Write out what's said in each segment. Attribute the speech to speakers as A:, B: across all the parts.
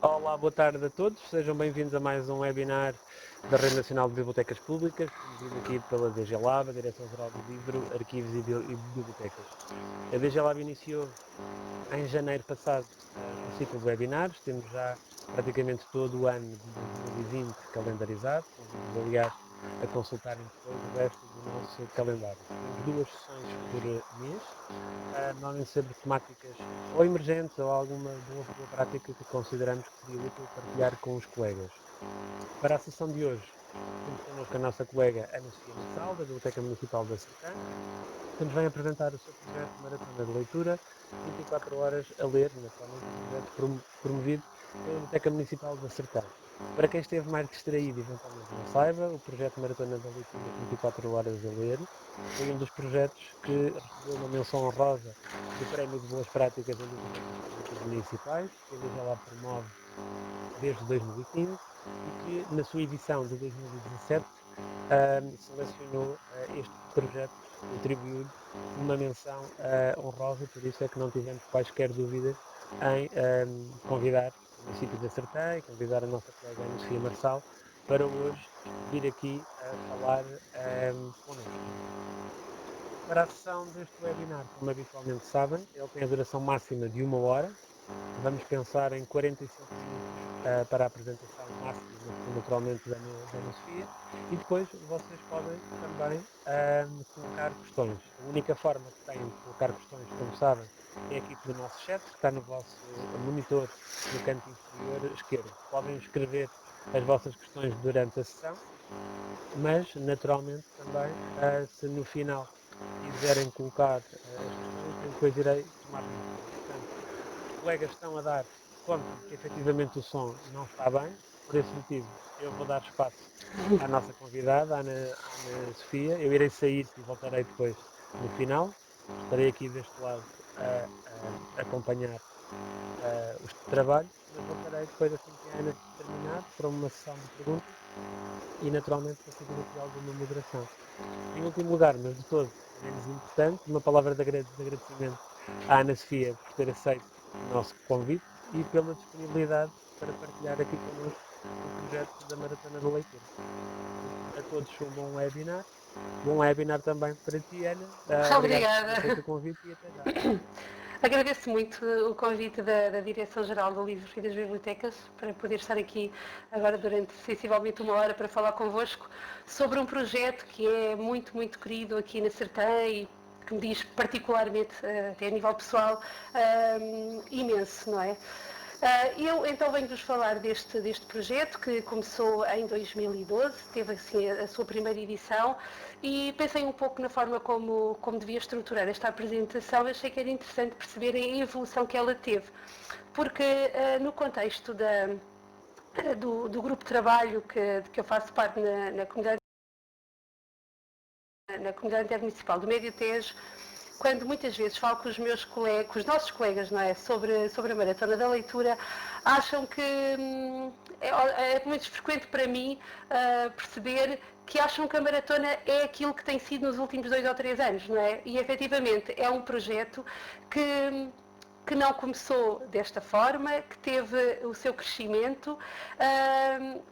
A: Olá, boa tarde a todos. Sejam bem-vindos a mais um webinar da Rede Nacional de Bibliotecas Públicas, promovido aqui pela DG Lab, a Direção-Geral do Livro, Arquivos e Bibliotecas. A DG Lab iniciou em janeiro passado o ciclo de webinars. Temos já praticamente todo o ano de 2020 calendarizado. Convido-vos, aliás, a consultarem depois o resto do nosso calendário. Temos 2 sessões por mês, normalmente sobre temáticas ou emergentes ou alguma boa prática que consideramos que seria útil partilhar com os colegas. Para a sessão de hoje, temos connosco a nossa colega Ana Sofia Marçal, da Biblioteca Municipal da Sertã, que nos vem apresentar o seu projeto de Maratona de Leitura, 24 horas a ler, naturalmente um projeto promovido pela Biblioteca Municipal da Sertã. Para quem esteve mais distraído e eventualmente não saiba, o projeto Maratona da Leitura 24 horas a ler foi um dos projetos que recebeu uma menção honrosa do Prémio de Boas Práticas em Bibliotecas Públicas Municipais, que a DG Lab promove desde 2015 e que na sua edição de 2017 selecionou este projeto e atribuiu-lhe uma menção honrosa, por isso é que não tivemos quaisquer dúvidas em convidar o município de Sertã e convidar a nossa colega Ana Sofia Marçal para hoje vir aqui a falar connosco. Para a sessão deste webinar, como habitualmente sabem, ele tem a duração máxima de 1 hora. Vamos pensar em 45 minutos para a apresentação máxima, naturalmente, da Ana Sofia, e depois vocês podem também colocar questões. A única forma que têm de colocar questões, como sabem, é aqui pelo nosso chat, que está no vosso monitor no canto inferior esquerdo. Podem escrever as vossas questões durante a sessão, mas, naturalmente, também, se no final quiserem colocar as questões, eu depois irei tomar nota. Portanto, os colegas estão a dar conta que efetivamente o som não está bem, por esse motivo eu vou dar espaço à nossa convidada, Ana Sofia. Eu irei sair e voltarei depois no final. Estarei aqui deste lado a acompanhar os trabalhos, mas voltarei depois assim que a Ana terminar para uma sessão de perguntas e naturalmente para fazer aqui alguma moderação. Em último lugar, mas de todo menos importante, uma palavra de agradecimento à Ana Sofia por ter aceito o nosso convite e pela disponibilidade para partilhar aqui connosco o projeto da Maratona da Leitura. A todos um bom webinar. Bom webinar também para ti, Ana. Obrigado por ter
B: Obrigada.
A: aceito o convite e até já.
B: Agradeço muito o convite da Direção-Geral do Livro e das Bibliotecas para poder estar aqui agora durante sensivelmente 1 hora para falar convosco sobre um projeto que é muito, muito querido aqui na Sertã e que me diz particularmente, até a nível pessoal, imenso, não é? Eu então venho-vos falar deste projeto que começou em 2012, teve assim a sua primeira edição e pensei um pouco na forma como devia estruturar esta apresentação. Achei que era interessante perceber a evolução que ela teve, porque no contexto do grupo de trabalho que eu faço parte na comunidade intermunicipal do Médio Tejo, quando muitas vezes falo com os meus colegas, com os nossos colegas, não é, sobre a Maratona da Leitura, acham que é muito frequente para mim perceber que acham que a Maratona é aquilo que tem sido nos últimos 2 ou 3 anos, não é? E efetivamente é um projeto que não começou desta forma, que teve o seu crescimento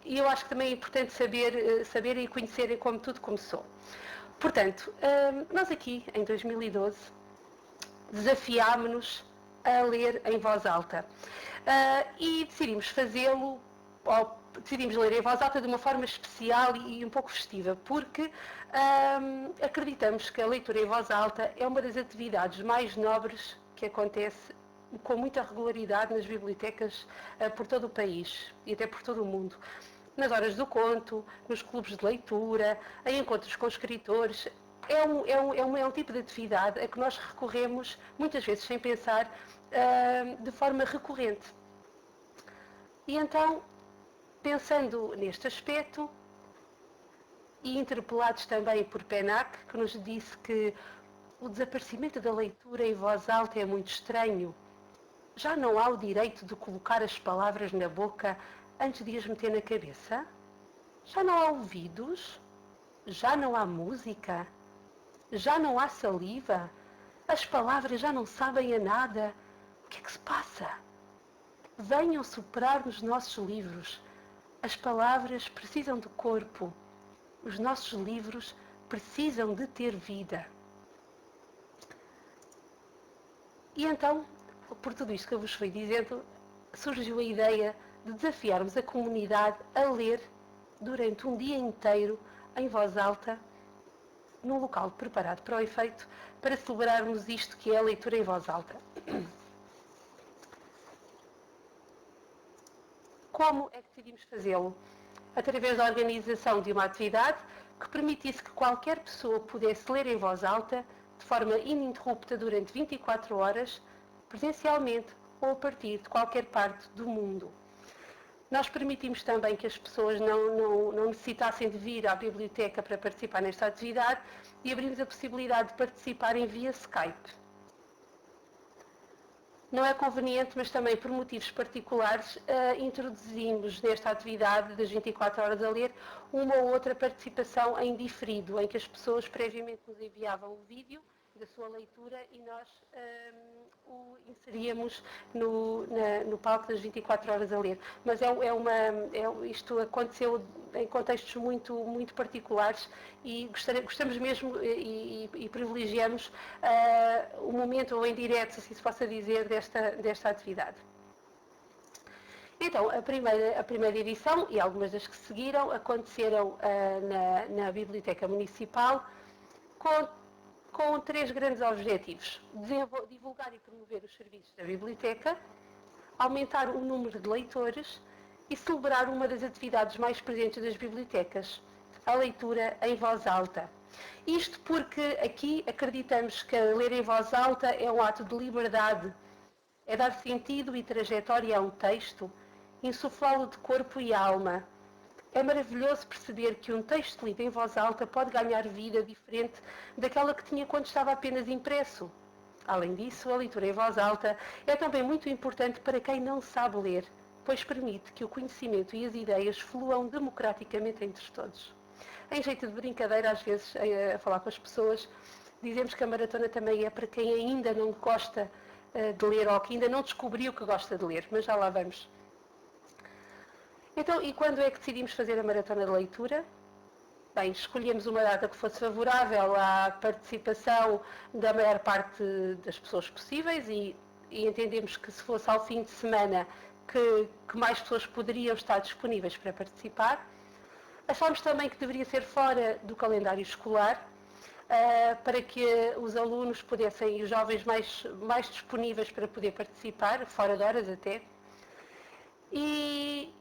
B: e eu acho que também é importante saber e conhecerem como tudo começou. Portanto, nós aqui, em 2012, desafiámos-nos a ler em voz alta e decidimos fazê-lo, ou decidimos ler em voz alta de uma forma especial e um pouco festiva, porque acreditamos que a leitura em voz alta é uma das atividades mais nobres que acontece com muita regularidade nas bibliotecas por todo o país e até por todo o mundo. Nas horas do conto, nos clubes de leitura, em encontros com escritores. É um tipo de atividade a que nós recorremos, muitas vezes sem pensar, de forma recorrente. E então, pensando neste aspecto, e interpelados também por Pennac, que nos disse que o desaparecimento da leitura em voz alta é muito estranho, já não há o direito de colocar as palavras na boca antes de as meter na cabeça? Já não há ouvidos? Já não há música? Já não há saliva? As palavras já não sabem a nada? O que é que se passa? venham soprar nos nossos livros. As palavras precisam de corpo. Os nossos livros precisam de ter vida. E então, por tudo isto que eu vos fui dizendo, surgiu a ideia de desafiarmos a comunidade a ler durante um dia inteiro, em voz alta, num local preparado para o efeito, para celebrarmos isto que é a leitura em voz alta. Como é que decidimos fazê-lo? Através da organização de uma atividade que permitisse que qualquer pessoa pudesse ler em voz alta, de forma ininterrupta durante 24 horas, presencialmente ou a partir de qualquer parte do mundo. Nós permitimos também que as pessoas não necessitassem de vir à biblioteca para participar nesta atividade e abrimos a possibilidade de participarem via Skype. Não é conveniente, mas também por motivos particulares, introduzimos nesta atividade das 24 horas a ler uma ou outra participação em diferido, em que as pessoas previamente nos enviavam o vídeo da sua leitura e nós o inseríamos no palco das 24 horas a ler. Mas isto aconteceu em contextos muito particulares e gostamos mesmo e privilegiamos o momento em direto, se assim se possa dizer, desta atividade. Então, a primeira edição e algumas das que seguiram aconteceram na Biblioteca Municipal com 3 grandes objetivos: divulgar e promover os serviços da biblioteca, aumentar o número de leitores e celebrar uma das atividades mais presentes das bibliotecas, a leitura em voz alta. Isto porque aqui acreditamos que ler em voz alta é um ato de liberdade, é dar sentido e trajetória a um texto, insuflá-lo de corpo e alma. É maravilhoso perceber que um texto lido em voz alta pode ganhar vida diferente daquela que tinha quando estava apenas impresso. Além disso, a leitura em voz alta é também muito importante para quem não sabe ler, pois permite que o conhecimento e as ideias fluam democraticamente entre todos. Em jeito de brincadeira, às vezes, a falar com as pessoas, dizemos que a maratona também é para quem ainda não gosta de ler ou que ainda não descobriu que gosta de ler, mas já lá vamos. Então, e quando é que decidimos fazer a maratona de leitura? Bem, escolhemos uma data que fosse favorável à participação da maior parte das pessoas possíveis e entendemos que se fosse ao fim de semana que mais pessoas poderiam estar disponíveis para participar. Achámos também que deveria ser fora do calendário escolar, para que os alunos pudessem, e os jovens mais disponíveis para poder participar, fora de horas até. E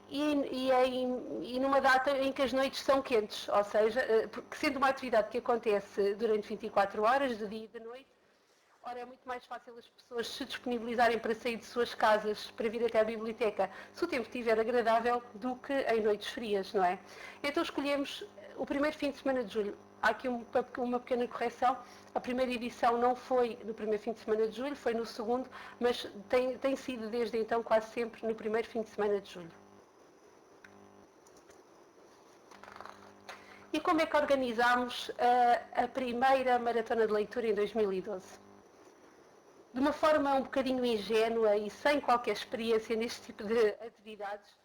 B: numa data em que as noites são quentes, ou seja, porque sendo uma atividade que acontece durante 24 horas, de dia e de noite, ora é muito mais fácil as pessoas se disponibilizarem para sair de suas casas, para vir até à biblioteca, se o tempo estiver agradável, do que em noites frias, não é? Então escolhemos o primeiro fim de semana de julho. Há aqui uma pequena correção. A primeira edição não foi no primeiro fim de semana de julho, foi no segundo, mas tem sido desde então quase sempre no primeiro fim de semana de julho. E como é que organizámos a primeira maratona de leitura em 2012? De uma forma um bocadinho ingênua e sem qualquer experiência neste tipo de atividades,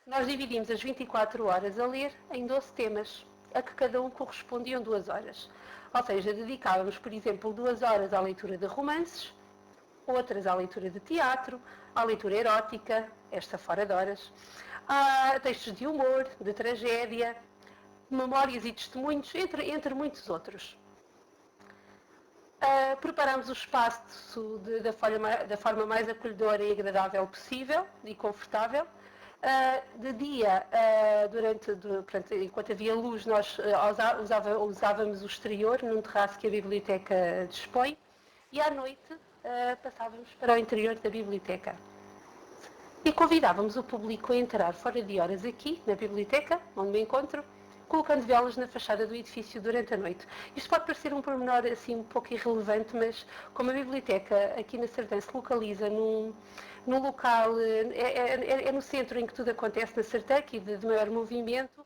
B: nós dividimos as 24 horas a ler em 12 temas, a que cada um correspondiam 2 horas. Ou seja, dedicávamos, por exemplo, 2 horas à leitura de romances, outras à leitura de teatro, à leitura erótica, esta fora de horas, a textos de humor, de tragédia, memórias e testemunhos, entre muitos outros. Preparámos o espaço da forma mais acolhedora e agradável possível e confortável. De dia, enquanto havia luz, nós usávamos o exterior, num terraço que a biblioteca dispõe, e à noite passávamos para o interior da biblioteca. E convidávamos o público a entrar fora de horas aqui, na biblioteca, onde me encontro, colocando velas na fachada do edifício durante a noite. Isto pode parecer um pormenor assim um pouco irrelevante, mas como a biblioteca aqui na Sardã se localiza num local, é no centro em que tudo acontece na Sardã, aqui de maior movimento,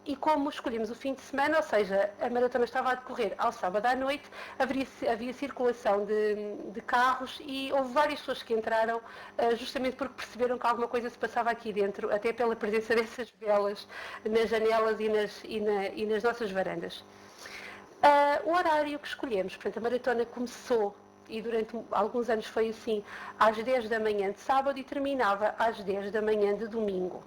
B: E como escolhemos o fim de semana, ou seja, a maratona estava a decorrer ao sábado à noite, havia circulação de carros e houve várias pessoas que entraram justamente porque perceberam que alguma coisa se passava aqui dentro, até pela presença dessas velas nas janelas e nas nossas varandas. O horário que escolhemos, portanto, a maratona começou, e durante alguns anos foi assim, às 10 da manhã de sábado e terminava às 10 da manhã de domingo.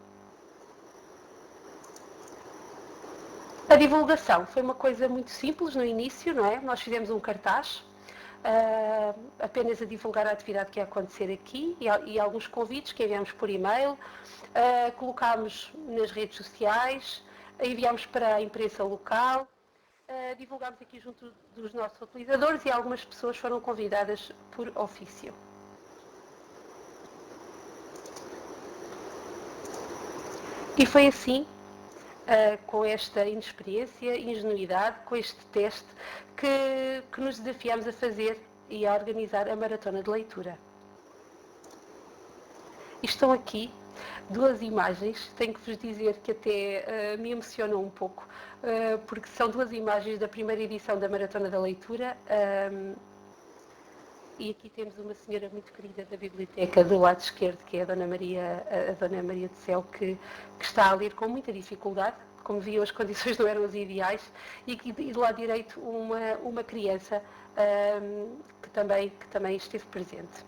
B: A divulgação foi uma coisa muito simples no início, não é? Nós fizemos um cartaz, apenas a divulgar a atividade que ia acontecer aqui e alguns convites que enviámos por e-mail, colocámos nas redes sociais, enviámos para a imprensa local, divulgámos aqui junto dos nossos utilizadores e algumas pessoas foram convidadas por ofício. E foi assim, com esta inexperiência, ingenuidade, com este teste, que nos desafiámos a fazer e a organizar a maratona de leitura. E estão aqui duas imagens, tenho que vos dizer que até me emocionam um pouco, porque são duas imagens da primeira edição da Maratona da Leitura. E aqui temos uma senhora muito querida da biblioteca do lado esquerdo, que é a Dona Maria do Céu, que está a ler com muita dificuldade. Como viam, as condições não eram as ideais. E do lado direito, uma criança que também esteve presente.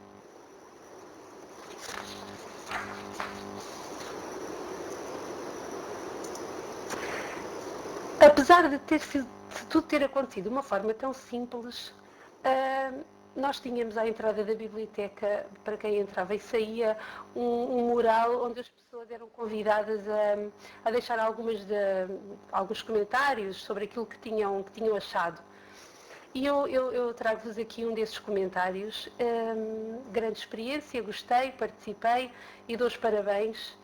B: Apesar de tudo ter acontecido de uma forma tão simples, nós tínhamos à entrada da biblioteca, para quem entrava e saía, um mural onde as pessoas eram convidadas a deixar alguns comentários sobre aquilo que tinham achado. E eu trago-vos aqui um desses comentários. Grande experiência, gostei, participei e dou os parabéns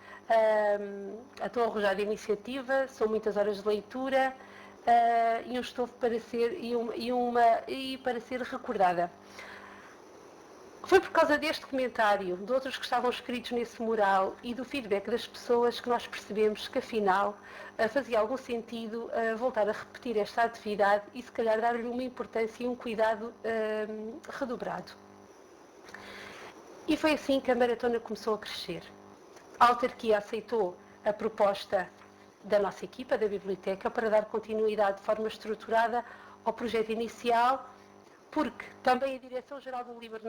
B: a tão arrojada iniciativa, são muitas horas de leitura e um estofo para ser recordada. Foi por causa deste comentário, de outros que estavam escritos nesse mural e do feedback das pessoas que nós percebemos que afinal fazia algum sentido voltar a repetir esta atividade e se calhar dar-lhe uma importância e um cuidado redobrado. E foi assim que a maratona começou a crescer. A autarquia aceitou a proposta da nossa equipa, da biblioteca, para dar continuidade de forma estruturada ao projeto inicial, porque também a Direção-Geral do Livro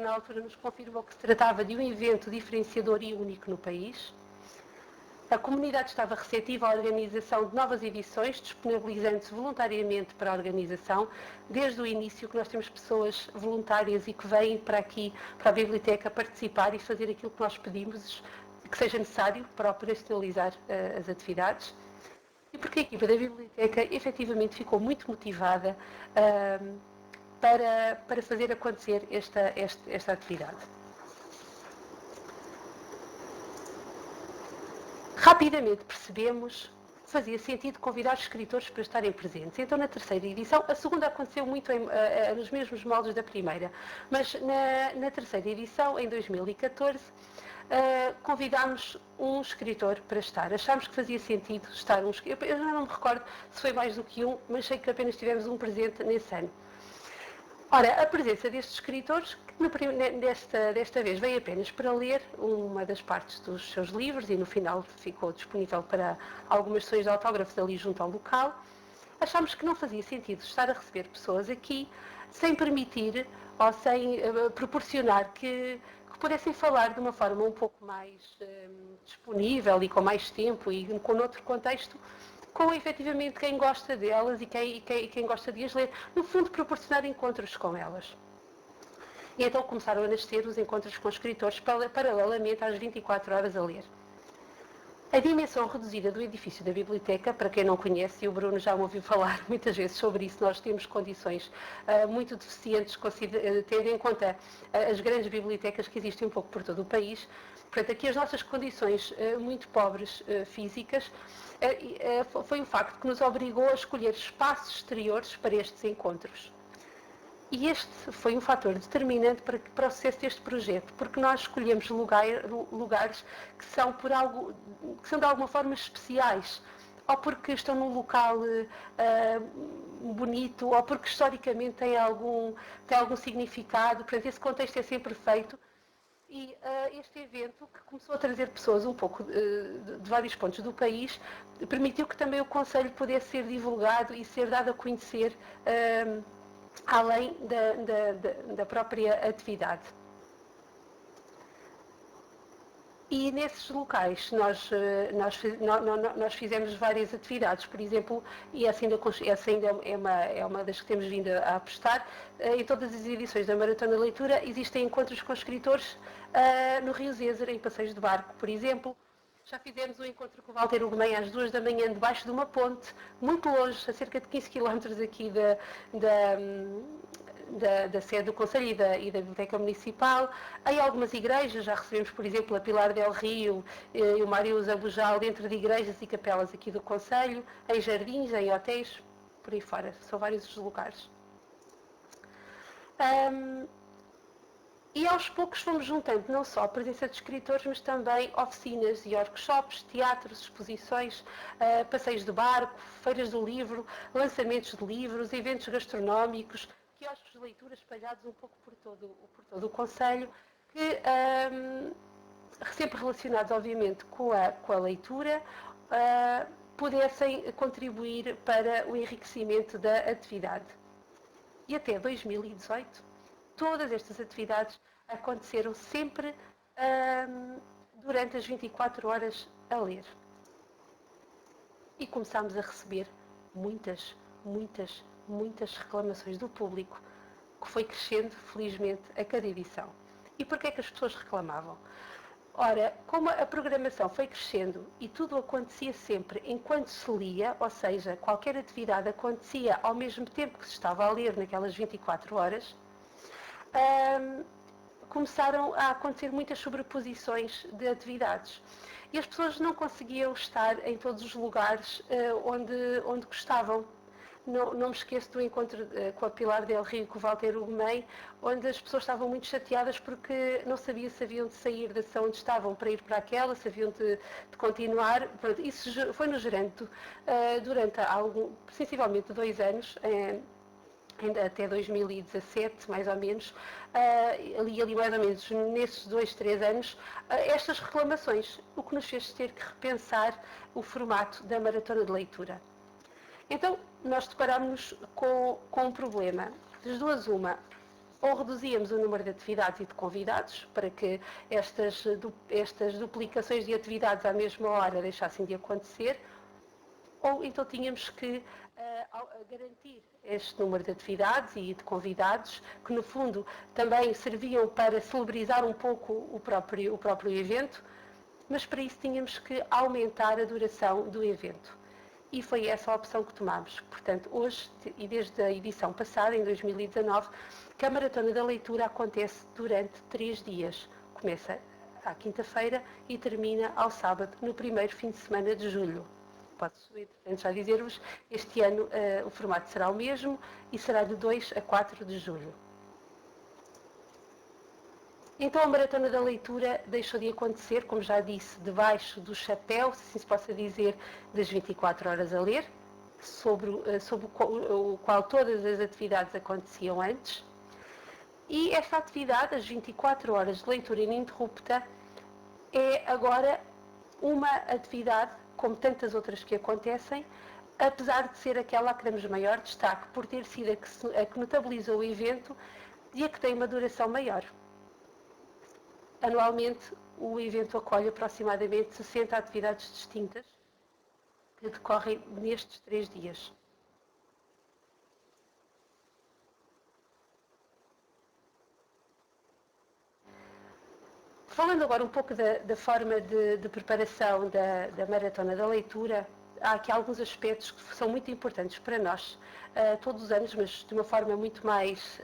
B: na altura nos confirmou que se tratava de um evento diferenciador e único no país. A comunidade estava receptiva à organização de novas edições, disponibilizando-se voluntariamente para a organização. Desde o início que nós temos pessoas voluntárias e que vêm para aqui, para a biblioteca, participar e fazer aquilo que nós pedimos que seja necessário para operacionalizar as atividades. E porque a equipa da biblioteca efetivamente ficou muito motivada para fazer acontecer esta atividade. Rapidamente percebemos que fazia sentido convidar os escritores para estarem presentes. Então, na terceira edição, a segunda aconteceu muito nos mesmos moldes da primeira, mas na terceira edição, em 2014, convidámos um escritor para estar. Achámos que fazia sentido estar um escritor. Eu já não me recordo se foi mais do que um, mas sei que apenas tivemos um presente nesse ano. Ora, a presença destes escritores, que desta vez veio apenas para ler uma das partes dos seus livros e no final ficou disponível para algumas sessões de autógrafos ali junto ao local, achámos que não fazia sentido estar a receber pessoas aqui sem permitir ou sem proporcionar que pudessem falar de uma forma um pouco mais disponível e com mais tempo e com outro contexto, com efetivamente quem gosta delas e quem gosta de as ler, no fundo proporcionar encontros com elas. E então começaram a nascer os encontros com escritores paralelamente às 24 horas a ler. A dimensão reduzida do edifício da biblioteca, para quem não conhece, e o Bruno já me ouviu falar muitas vezes sobre isso, nós temos condições muito deficientes, tendo em conta as grandes bibliotecas que existem um pouco por todo o país. Portanto, aqui as nossas condições muito pobres físicas, foi um facto que nos obrigou a escolher espaços exteriores para estes encontros. E este foi um fator determinante para o sucesso deste projeto, porque nós escolhemos lugares que são, que são de alguma forma especiais, ou porque estão num local bonito, ou porque historicamente tem algum significado. Portanto, esse contexto é sempre feito. E este evento, que começou a trazer pessoas um pouco de vários pontos do país, permitiu que também o Conselho pudesse ser divulgado e ser dado a conhecer além da própria atividade. E nesses locais nós fizemos várias atividades, por exemplo, e essa ainda é uma das que temos vindo a apostar, em todas as edições da Maratona de Leitura existem encontros com escritores no Rio Zezer, em passeios de barco, por exemplo. Já fizemos um encontro com o Walter Ugumem às 2 da manhã, debaixo de uma ponte, muito longe, a cerca de 15 km aqui da sede do Conselho e da Biblioteca Municipal. Em algumas igrejas, já recebemos, por exemplo, a Pilar del Rio e o Mário Zabujal, dentro de igrejas e capelas aqui do Conselho, em jardins, em hotéis, por aí fora. São vários os lugares. E aos poucos fomos juntando não só a presença de escritores, mas também oficinas e workshops, teatros, exposições, passeios de barco, feiras do livro, lançamentos de livros, eventos gastronómicos, quiosques de leitura espalhados um pouco por todo o Conselho, que sempre relacionados obviamente com a leitura, pudessem contribuir para o enriquecimento da atividade. E até 2018, todas estas atividades aconteceram sempre durante as 24 horas a ler. E começámos a receber muitas reclamações do público, que foi crescendo, felizmente, a cada edição. E porquê é que as pessoas reclamavam? Ora, como a programação foi crescendo e tudo acontecia sempre enquanto se lia, ou seja, qualquer atividade acontecia ao mesmo tempo que se estava a ler naquelas 24 horas, começaram a acontecer muitas sobreposições de atividades. E as pessoas não conseguiam estar em todos os lugares onde gostavam. Não me esqueço do encontro com a Pilar del Rio e com o Walter Ugumem, onde as pessoas estavam muito chateadas porque não sabiam se haviam de sair da sessão onde estavam para ir para aquela, se haviam de continuar. Isso foi-nos gerando durante sensivelmente 2 anos, até 2017, mais ou menos, ali mais ou menos nesses 2, 3 anos, estas reclamações, o que nos fez ter que repensar o formato da maratona de leitura. Então, nós deparámos-nos com um problema. Das duas, uma, ou reduzíamos o número de atividades e de convidados, para que estas duplicações de atividades à mesma hora deixassem de acontecer, ou então tínhamos que garantir este número de atividades e de convidados, que no fundo também serviam para celebrizar um pouco o próprio evento, mas para isso tínhamos que aumentar a duração do evento. E foi essa a opção que tomámos. Portanto, hoje, e desde a edição passada, em 2019, que a Maratona da Leitura acontece durante 3 dias. Começa à quinta-feira e termina ao sábado, no primeiro fim de semana de julho. Posso, entretanto, já dizer-vos, este ano o formato será o mesmo e será de 2 a 4 de julho. Então a Maratona da Leitura deixou de acontecer, como já disse, debaixo do chapéu, se assim se possa dizer, das 24 horas a ler, sobre o qual todas as atividades aconteciam antes. E esta atividade, as 24 horas de leitura ininterrupta, é agora uma atividade, como tantas outras que acontecem, apesar de ser aquela que damos maior destaque por ter sido a que notabilizou o evento e a que tem uma duração maior. Anualmente, o evento acolhe aproximadamente 60 atividades distintas que decorrem nestes 3 dias. Falando agora um pouco da forma de preparação da Maratona da Leitura, há aqui alguns aspectos que são muito importantes para nós, todos os anos, mas de uma forma muito mais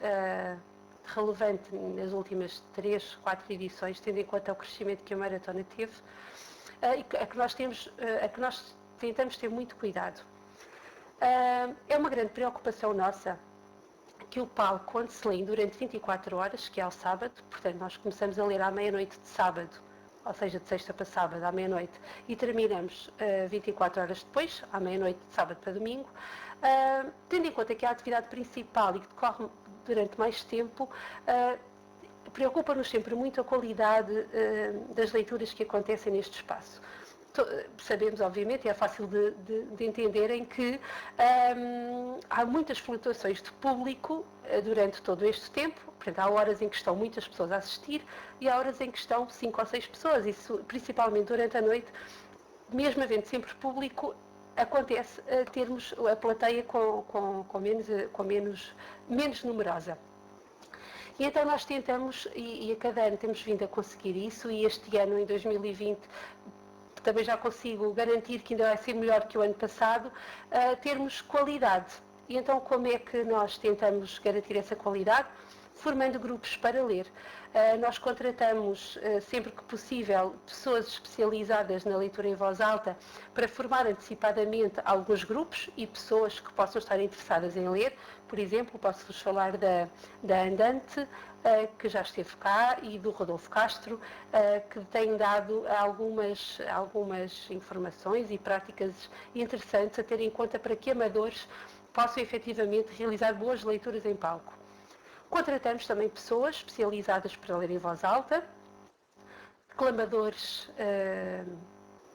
B: relevante nas últimas 3, 4 edições, tendo em conta o crescimento que a Maratona teve, e a que nós tentamos ter muito cuidado. É uma grande preocupação nossa que o palco, onde se lê durante 24 horas, que é ao sábado, portanto nós começamos a ler à meia-noite de sábado, ou seja, de sexta para sábado, à meia-noite, e terminamos 24 horas depois, à meia-noite de sábado para domingo, tendo em conta que é a atividade principal e que decorre durante mais tempo, preocupa-nos sempre muito a qualidade das leituras que acontecem neste espaço. Sabemos, obviamente, e é fácil de entenderem que há muitas flutuações de público durante todo este tempo. Portanto, há horas em que estão muitas pessoas a assistir e há horas em que estão 5 ou 6 pessoas. Isso, principalmente durante a noite, mesmo havendo sempre público, acontece termos a plateia menos numerosa. E então nós tentamos, e a cada ano temos vindo a conseguir isso, e este ano, em 2020, também já consigo garantir que ainda vai ser melhor que o ano passado, termos qualidade. E então como é que nós tentamos garantir essa qualidade? Formando grupos para ler. Nós contratamos, sempre que possível, pessoas especializadas na leitura em voz alta para formar antecipadamente alguns grupos e pessoas que possam estar interessadas em ler. Por exemplo, posso-vos falar da Andante, que já esteve cá, e do Rodolfo Castro, que tem dado algumas informações e práticas interessantes a ter em conta para que amadores possam efetivamente realizar boas leituras em palco. Contratamos também pessoas especializadas para ler em voz alta, declamadores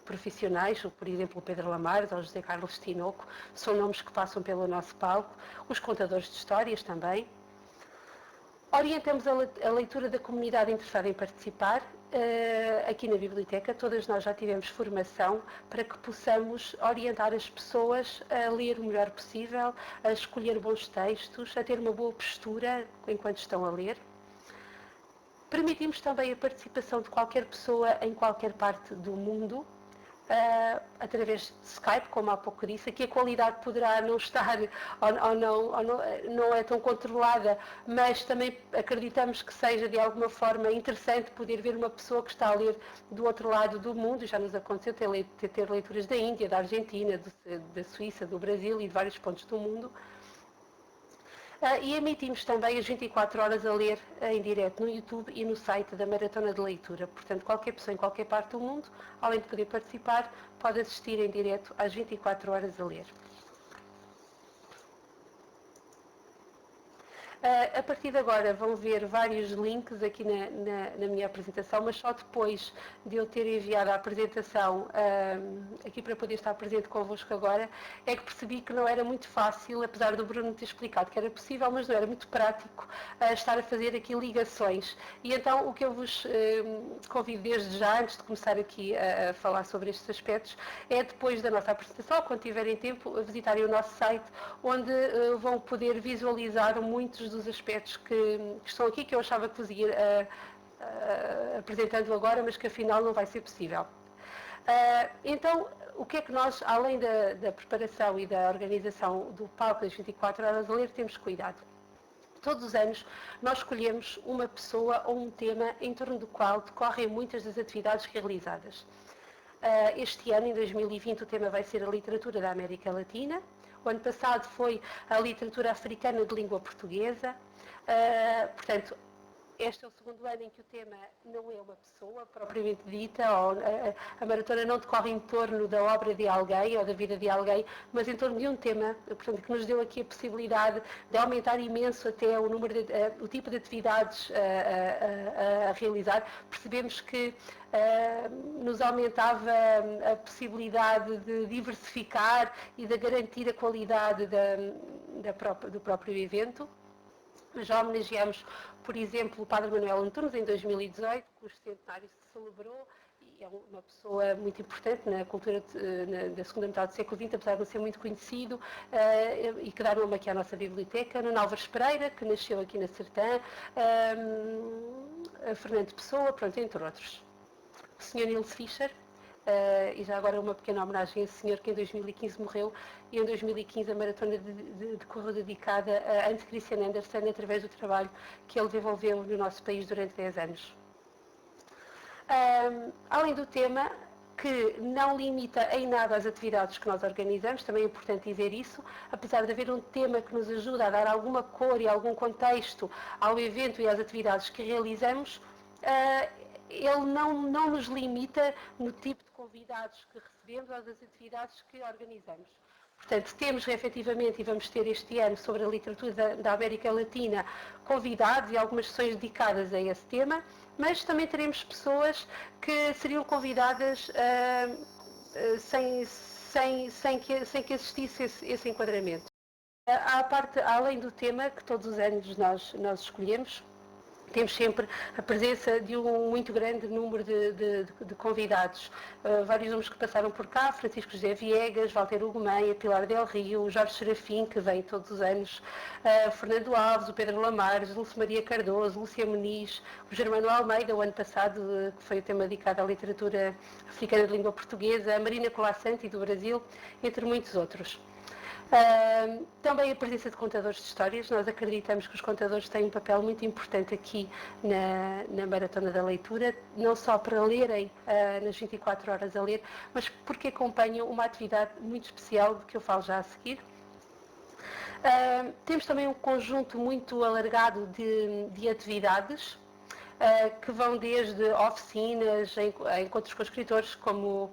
B: profissionais, por exemplo o Pedro Lamares ou o José Carlos Tinoco, são nomes que passam pelo nosso palco, os contadores de histórias também. Orientamos a leitura da comunidade interessada em participar. Aqui na biblioteca todas nós já tivemos formação para que possamos orientar as pessoas a ler o melhor possível, a escolher bons textos, a ter uma boa postura enquanto estão a ler. Permitimos também a participação de qualquer pessoa em qualquer parte do mundo, através de Skype, como há pouco disse. Aqui a qualidade poderá não estar ou não é tão controlada, mas também acreditamos que seja de alguma forma interessante poder ver uma pessoa que está a ler do outro lado do mundo. Já nos aconteceu ter leituras da Índia, da Argentina, da Suíça, do Brasil e de vários pontos do mundo. E emitimos também as 24 horas a ler em direto no YouTube e no site da Maratona de Leitura. Portanto, qualquer pessoa em qualquer parte do mundo, além de poder participar, pode assistir em direto às 24 horas a ler. A partir de agora vão ver vários links aqui na minha apresentação, mas só depois de eu ter enviado a apresentação aqui para poder estar presente convosco agora, é que percebi que não era muito fácil, apesar do Bruno ter explicado que era possível, mas não era muito prático estar a fazer aqui ligações. E então o que eu vos convido desde já, antes de começar aqui a falar sobre estes aspectos, é depois da nossa apresentação, quando tiverem tempo, visitarem o nosso site, onde vão poder visualizar muitos dos aspectos que estão aqui, que eu achava que vos ia apresentando agora, mas que afinal não vai ser possível. Então, o que é que nós, além da preparação e da organização do palco das 24 horas a ler, temos cuidado? Todos os anos nós escolhemos uma pessoa ou um tema em torno do qual decorrem muitas das atividades realizadas. Este ano, em 2020, o tema vai ser a literatura da América Latina. O ano passado foi a literatura africana de língua portuguesa. Portanto, este é o segundo ano em que o tema não é uma pessoa propriamente dita, ou a maratona não decorre em torno da obra de alguém ou da vida de alguém, mas em torno de um tema, portanto, que nos deu aqui a possibilidade de aumentar imenso até o tipo de atividades a realizar. Percebemos que nos aumentava a possibilidade de diversificar e de garantir a qualidade do próprio evento. Já homenageamos, por exemplo, o Padre Manuel Antunes em 2018, cujo centenário se celebrou, e é uma pessoa muito importante na cultura da segunda metade do século XX, apesar de não ser muito conhecido, e que dá nome aqui à nossa biblioteca. Nuno Álvares Pereira, que nasceu aqui na Sertã, Fernando Pessoa, pronto, entre outros. O Sr. Nils Fischer, e já agora uma pequena homenagem a esse senhor que em 2015 morreu, e em 2015 a maratona decorreu dedicada a Hans Christian Andersen, através do trabalho que ele desenvolveu no nosso país durante 10 anos. Além do tema, que não limita em nada as atividades que nós organizamos, também é importante dizer isso, apesar de haver um tema que nos ajuda a dar alguma cor e algum contexto ao evento e às atividades que realizamos, ele não nos limita no tipo de convidados que recebemos ou das atividades que organizamos. Portanto, temos efetivamente, e vamos ter este ano, sobre a literatura da América Latina, convidados e algumas sessões dedicadas a esse tema, mas também teremos pessoas que seriam convidadas sem que existisse esse enquadramento. Além do tema que todos os anos nós escolhemos, temos sempre a presença de um muito grande número de convidados. Vários nomes que passaram por cá: Francisco José Viegas, Walter Hugo Meia, Pilar Del Rio, Jorge Serafim, que vem todos os anos, Fernando Alves, o Pedro Lamares, Dulce Maria Cardoso, Lúcia Muniz, o Germano Almeida, o ano passado, que foi o tema dedicado à literatura africana de língua portuguesa, a Marina Colasanti, do Brasil, entre muitos outros. Também a presença de contadores de histórias. Nós acreditamos que os contadores têm um papel muito importante aqui na Maratona da Leitura, não só para lerem nas 24 horas a ler, mas porque acompanham uma atividade muito especial, de que eu falo já a seguir. Temos também um conjunto muito alargado de atividades, que vão desde oficinas, encontros com escritores, como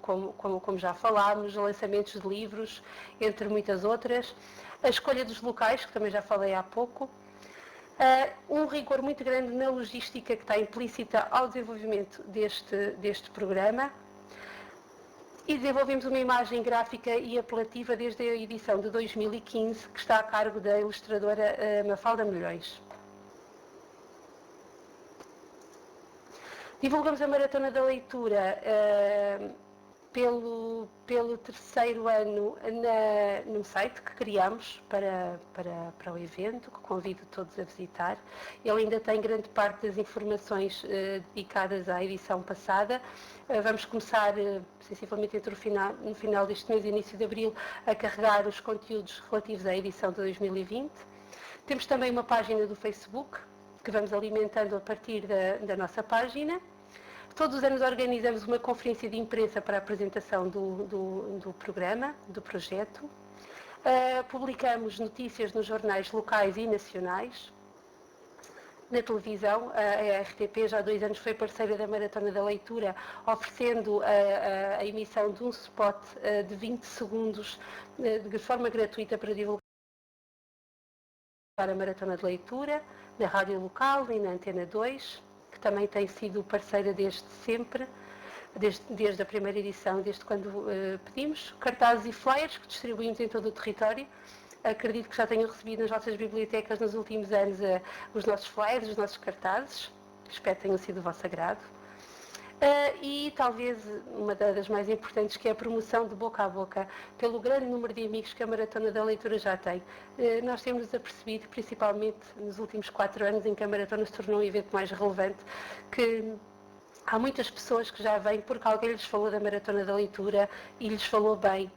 B: já falámos, lançamentos de livros, entre muitas outras, a escolha dos locais, que também já falei há pouco, um rigor muito grande na logística que está implícita ao desenvolvimento deste programa, e desenvolvemos uma imagem gráfica e apelativa desde a edição de 2015, que está a cargo da ilustradora Mafalda Milhões. Divulgamos a Maratona da Leitura pelo terceiro ano num site que criamos para o evento, que convido todos a visitar. Ele ainda tem grande parte das informações dedicadas à edição passada. Vamos começar, sensivelmente no final deste mês e início de abril, a carregar os conteúdos relativos à edição de 2020. Temos também uma página do Facebook, que vamos alimentando a partir da nossa página. Todos os anos organizamos uma conferência de imprensa para a apresentação do programa, do projeto. Publicamos notícias nos jornais locais e nacionais. Na televisão, a RTP já há 2 anos foi parceira da Maratona da Leitura, oferecendo a emissão de um spot de 20 segundos de forma gratuita para divulgar a Maratona de Leitura, na rádio local e na Antena 2, que também tem sido parceira desde sempre, desde a primeira edição, desde quando pedimos. Cartazes e flyers que distribuímos em todo o território. Acredito que já tenham recebido nas vossas bibliotecas nos últimos anos os nossos flyers, os nossos cartazes. Espero que tenham sido do vosso agrado. E talvez uma das mais importantes, que é a promoção de boca a boca, pelo grande número de amigos que a Maratona da Leitura já tem. Nós temos apercebido, principalmente nos últimos 4 anos, em que a Maratona se tornou um evento mais relevante, que há muitas pessoas que já vêm porque alguém lhes falou da Maratona da Leitura e lhes falou bem.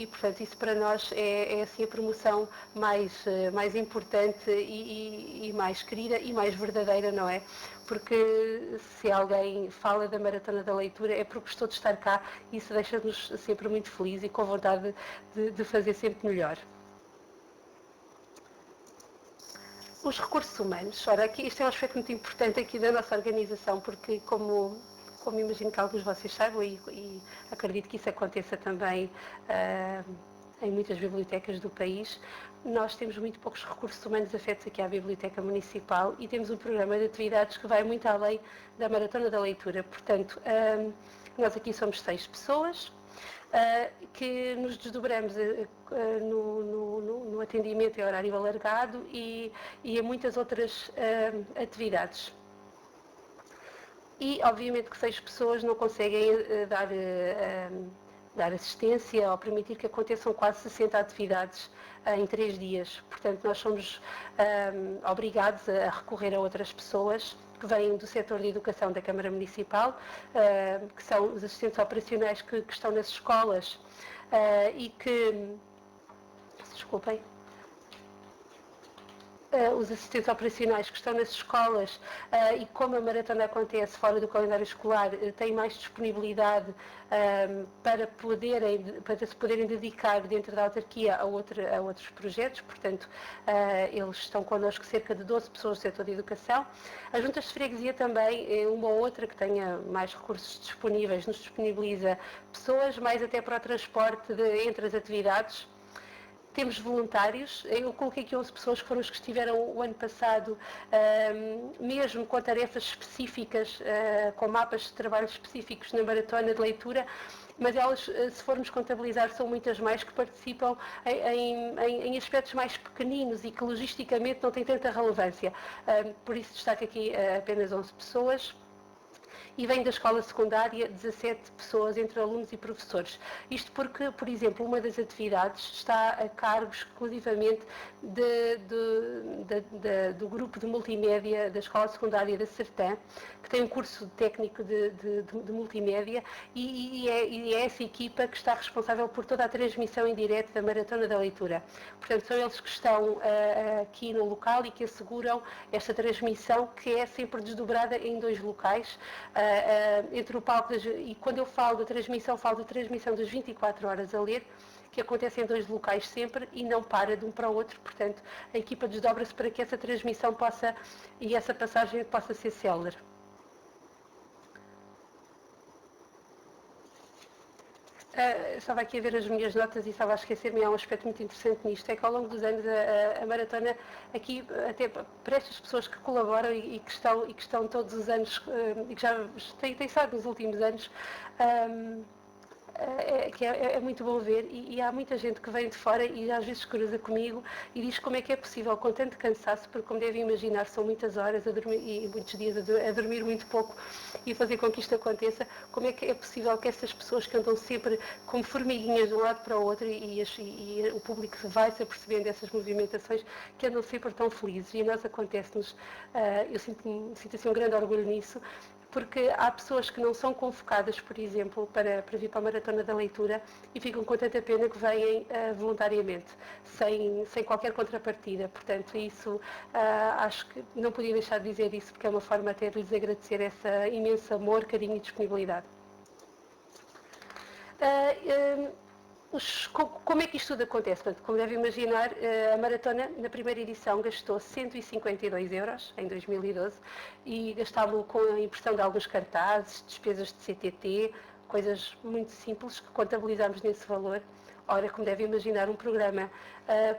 B: Portanto, isso para nós é assim a promoção mais importante e mais querida e mais verdadeira, não é? Porque se alguém fala da Maratona da Leitura é porque gostou de estar cá, e isso deixa-nos sempre muito felizes e com vontade de fazer sempre melhor. Os recursos humanos. Ora, aqui, isto é um aspecto muito importante aqui da nossa organização, porque como imagino que alguns de vocês saibam, e acredito que isso aconteça também em muitas bibliotecas do país, nós temos muito poucos recursos humanos afetos aqui à Biblioteca Municipal e temos um programa de atividades que vai muito além da Maratona da Leitura. Portanto, nós aqui somos 6 pessoas, que nos desdobramos no atendimento em horário alargado e a muitas outras atividades. E, obviamente, que 6 pessoas não conseguem dar assistência ou permitir que aconteçam quase 60 atividades em 3 dias. Portanto, nós somos obrigados a recorrer a outras pessoas que vêm do setor de educação da Câmara Municipal, que são os assistentes operacionais que estão nas escolas e que... Desculpem. os assistentes operacionais que estão nas escolas e como a maratona acontece fora do calendário escolar, têm mais disponibilidade para se poderem dedicar dentro da autarquia a outros projetos, portanto eles estão connosco cerca de 12 pessoas do setor de educação. As juntas de freguesia também, uma ou outra que tenha mais recursos disponíveis, nos disponibiliza pessoas, mais até para o transporte entre as atividades. Temos voluntários, eu coloquei aqui 11 pessoas que foram os que estiveram o ano passado, mesmo com tarefas específicas, com mapas de trabalho específicos na maratona de leitura, mas elas, se formos contabilizar, são muitas mais que participam em aspectos mais pequeninos e que logisticamente não têm tanta relevância. Por isso destaco aqui apenas 11 pessoas. E vem da escola secundária 17 pessoas, entre alunos e professores. Isto porque, por exemplo, uma das atividades está a cargo exclusivamente do grupo de multimédia da escola secundária da Sertã, que tem um curso técnico de multimédia e é essa equipa que está responsável por toda a transmissão em direto da Maratona da Leitura. Portanto, são eles que estão aqui no local e que asseguram esta transmissão, que é sempre desdobrada em 2 locais, entre o palco e quando eu falo da transmissão, falo da transmissão das 24 horas a ler, que acontece em 2 locais sempre e não para de um para o outro, portanto a equipa desdobra-se para que essa transmissão e essa passagem possa ser célere. Estava aqui a ver as minhas notas e estava a esquecer-me, há um aspecto muito interessante nisto, é que ao longo dos anos a maratona, aqui até para estas pessoas que colaboram e que estão todos os anos, e que já têm estado nos últimos anos, é muito bom ver e há muita gente que vem de fora e às vezes cruza comigo e diz como é que é possível com tanto cansaço, porque como devem imaginar são muitas horas a dormir e muitos dias a dormir muito pouco e fazer com que isto aconteça, como é que é possível que estas pessoas que andam sempre como formiguinhas de um lado para o outro e o público vai-se apercebendo dessas movimentações, que andam sempre tão felizes e a nós acontece-nos, eu sinto assim um grande orgulho nisso, porque há pessoas que não são convocadas, por exemplo, para vir para a Maratona da Leitura e ficam com tanta pena que vêm voluntariamente, sem qualquer contrapartida. Portanto, isso acho que não podia deixar de dizer isso, porque é uma forma até de lhes agradecer essa imenso amor, carinho e disponibilidade. Como é que isto tudo acontece? Portanto, como deve imaginar, a maratona na primeira edição gastou 152 euros em 2012 e gastámos com a impressão de alguns cartazes, despesas de CTT, coisas muito simples que contabilizámos nesse valor. Ora, como deve imaginar, um programa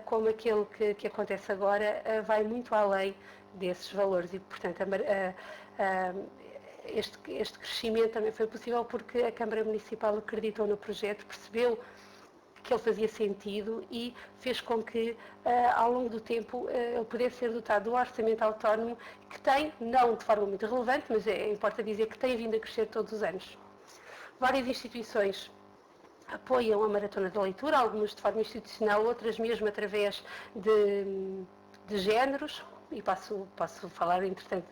B: como aquele que acontece agora vai muito além desses valores e, portanto, este crescimento também foi possível porque a Câmara Municipal acreditou no projeto, percebeu que ele fazia sentido e fez com que, ao longo do tempo, ele pudesse ser dotado do orçamento autónomo, que tem, não de forma muito relevante, mas importa dizer que tem vindo a crescer todos os anos. Várias instituições apoiam a Maratona da Leitura, algumas de forma institucional, outras mesmo através de géneros, e posso falar, entretanto,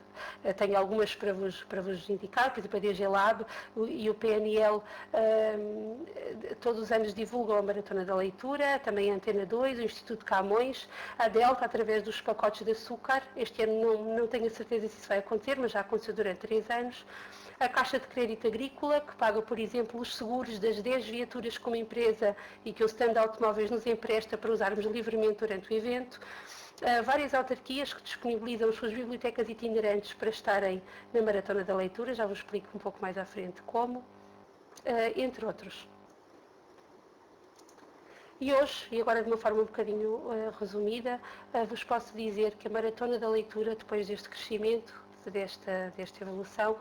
B: tenho algumas para vos indicar, por exemplo, a DG Lab e o PNL todos os anos divulgam a Maratona da Leitura, também a Antena 2, o Instituto Camões, a Delta através dos pacotes de açúcar, este ano não tenho a certeza se isso vai acontecer, mas já aconteceu durante 3 anos, a Caixa de Crédito Agrícola, que paga, por exemplo, os seguros das 10 viaturas que uma empresa e que o stand de automóveis nos empresta para usarmos livremente durante o evento, várias autarquias que disponibilizam as suas bibliotecas itinerantes para estarem na Maratona da Leitura, já vos explico um pouco mais à frente como, entre outros. E hoje, e agora de uma forma um bocadinho resumida, vos posso dizer que a Maratona da Leitura, depois deste crescimento, desta evolução,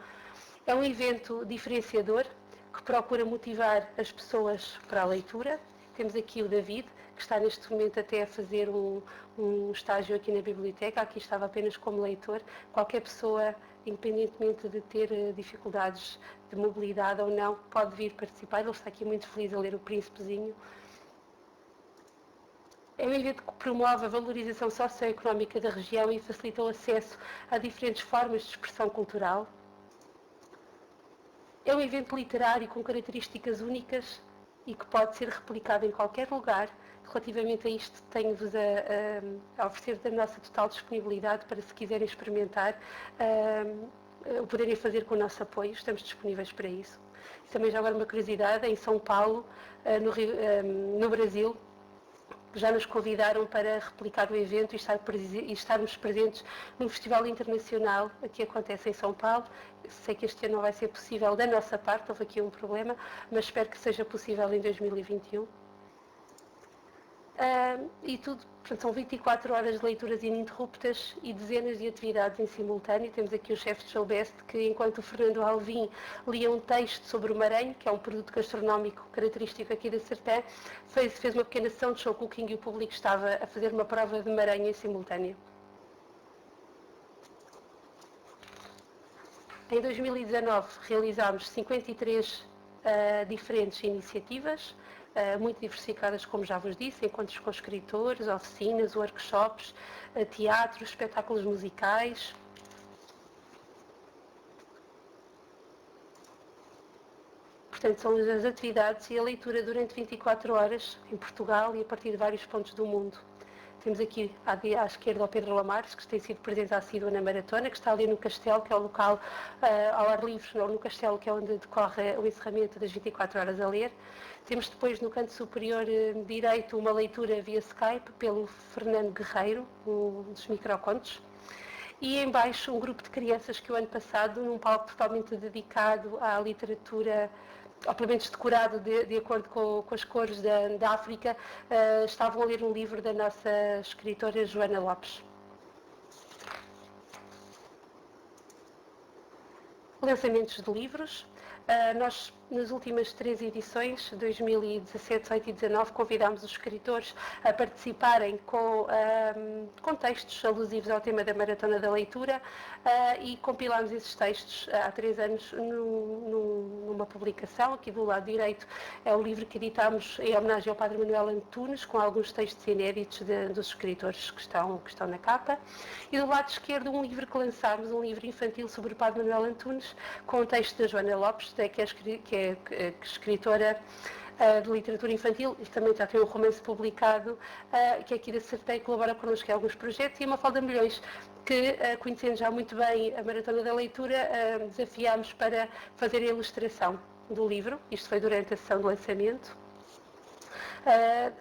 B: é um evento diferenciador que procura motivar as pessoas para a leitura. Temos aqui o David, que está neste momento até a fazer um estágio aqui na biblioteca, aqui estava apenas como leitor. Qualquer pessoa, independentemente de ter dificuldades de mobilidade ou não, pode vir participar. Ele está aqui muito feliz a ler O Príncipezinho. É um evento que promove a valorização socioeconómica da região e facilita o acesso a diferentes formas de expressão cultural. É um evento literário com características únicas e que pode ser replicado em qualquer lugar. Relativamente a isto, tenho-vos a oferecer da nossa total disponibilidade para, se quiserem experimentar, o poderem fazer com o nosso apoio. Estamos disponíveis para isso. E também já agora uma curiosidade, em São Paulo, no Brasil, já nos convidaram para replicar o evento e estarmos presentes num festival internacional que acontece em São Paulo. Sei que este ano não vai ser possível da nossa parte, houve aqui um problema, mas espero que seja possível em 2021. E tudo, portanto, são 24 horas de leituras ininterruptas e dezenas de atividades em simultâneo. Temos aqui o chefe de show best que, enquanto o Fernando Alvim lia um texto sobre o maranho, que é um produto gastronómico característico aqui da Sertã, fez uma pequena sessão de show cooking e o público estava a fazer uma prova de maranho em simultâneo. Em 2019 realizámos 53 diferentes iniciativas, muito diversificadas, como já vos disse, encontros com escritores, oficinas, workshops, teatros, espetáculos musicais. Portanto, são as atividades e a leitura durante 24 horas em Portugal e a partir de vários pontos do mundo. Temos aqui à esquerda o Pedro Lamares, que tem sido presença assídua na maratona, que está ali no Castelo, que é o local ao ar livre, no Castelo, que é onde decorre o encerramento das 24 horas a ler. Temos depois no canto superior direito uma leitura via Skype pelo Fernando Guerreiro, um dos microcontos. E em baixo um grupo de crianças que o ano passado, num palco totalmente dedicado à literatura, ou pelo menos decorado de acordo com as cores da África, estavam a ler um livro da nossa escritora Joana Lopes. Lançamentos de livros. Nós, nas últimas 3 edições, 2017, 18 e 19, convidámos os escritores a participarem com textos alusivos ao tema da Maratona da Leitura e compilámos esses textos há 3 anos numa publicação. Aqui do lado direito é o livro que editámos em homenagem ao Padre Manuel Antunes, com alguns textos inéditos dos escritores que estão na capa. E do lado esquerdo um livro que lançámos, um livro infantil sobre o Padre Manuel Antunes, com o texto da Joana Lopes, que é escritora de literatura infantil, e também já tem um romance publicado, que é aqui da Sertã e colabora connosco em alguns projetos, e a Mafalda Milhões, que, conhecendo já muito bem a Maratona da Leitura, desafiámos para fazer a ilustração do livro. Isto foi durante a sessão de lançamento.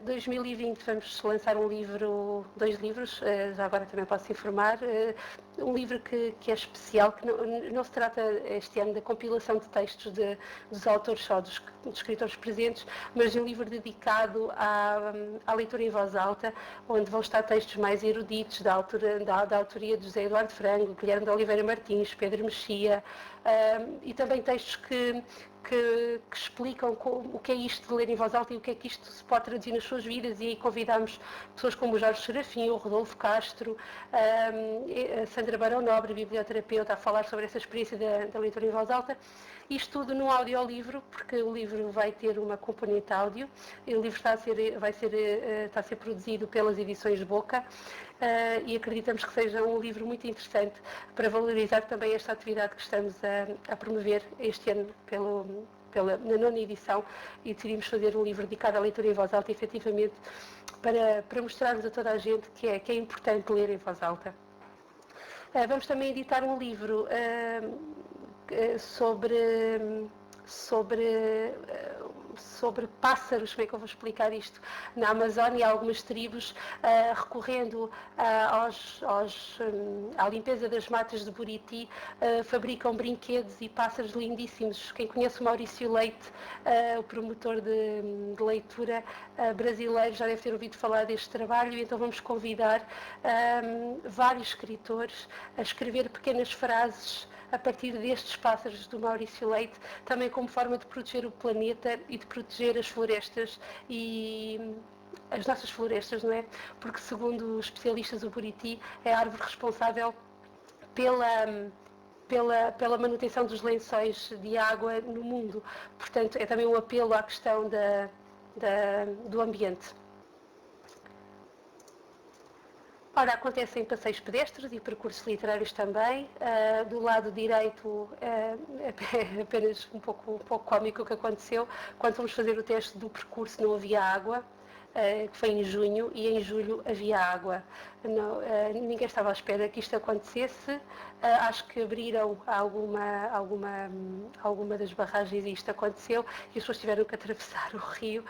B: 2020 vamos lançar 2 livros, já agora também posso informar, um livro que é especial, que não se trata este ano da compilação de textos dos autores só, dos escritores presentes, mas de um livro dedicado à leitura em voz alta, onde vão estar textos mais eruditos da autoria de José Eduardo Frango, Guilherme de Oliveira Martins, Pedro Mexia, e também textos que explicam o que é isto de ler em voz alta e o que é que isto se pode traduzir nas suas vidas, e aí convidámos pessoas como o Jorge Serafim, o Rodolfo Castro, a Sandra Barão Nobre, biblioterapeuta, a falar sobre essa experiência da leitura em voz alta. Isto tudo num audiolivro, porque o livro vai ter uma componente áudio. O livro está a ser produzido pelas edições Boca, e acreditamos que seja um livro muito interessante para valorizar também esta atividade que estamos a promover este ano na 9ª edição, e decidimos fazer um livro dedicado à leitura em voz alta, efetivamente, para mostrarmos a toda a gente que é importante ler em voz alta. Vamos também editar um livro sobre pássaros, como é que eu vou explicar isto, na Amazónia. Algumas tribos, recorrendo à limpeza das matas de Buriti, fabricam brinquedos e pássaros lindíssimos. Quem conhece o Maurício Leite, o promotor de leitura brasileiro, já deve ter ouvido falar deste trabalho, e então vamos convidar vários escritores a escrever pequenas frases a partir destes pássaros do Maurício Leite, também como forma de proteger o planeta e de proteger as florestas e as nossas florestas, não é? Porque, segundo os especialistas, o buriti é a árvore responsável pela manutenção dos lençóis de água no mundo. Portanto, é também um apelo à questão do ambiente. Ora, acontecem passeios pedestres e percursos literários também. Do lado direito, é apenas um pouco cómico o que aconteceu. Quando fomos fazer o teste do percurso não havia água, que foi em junho, e em julho havia água. Não, ninguém estava à espera que isto acontecesse. Acho que abriram alguma das barragens e isto aconteceu, e as pessoas tiveram que atravessar o rio.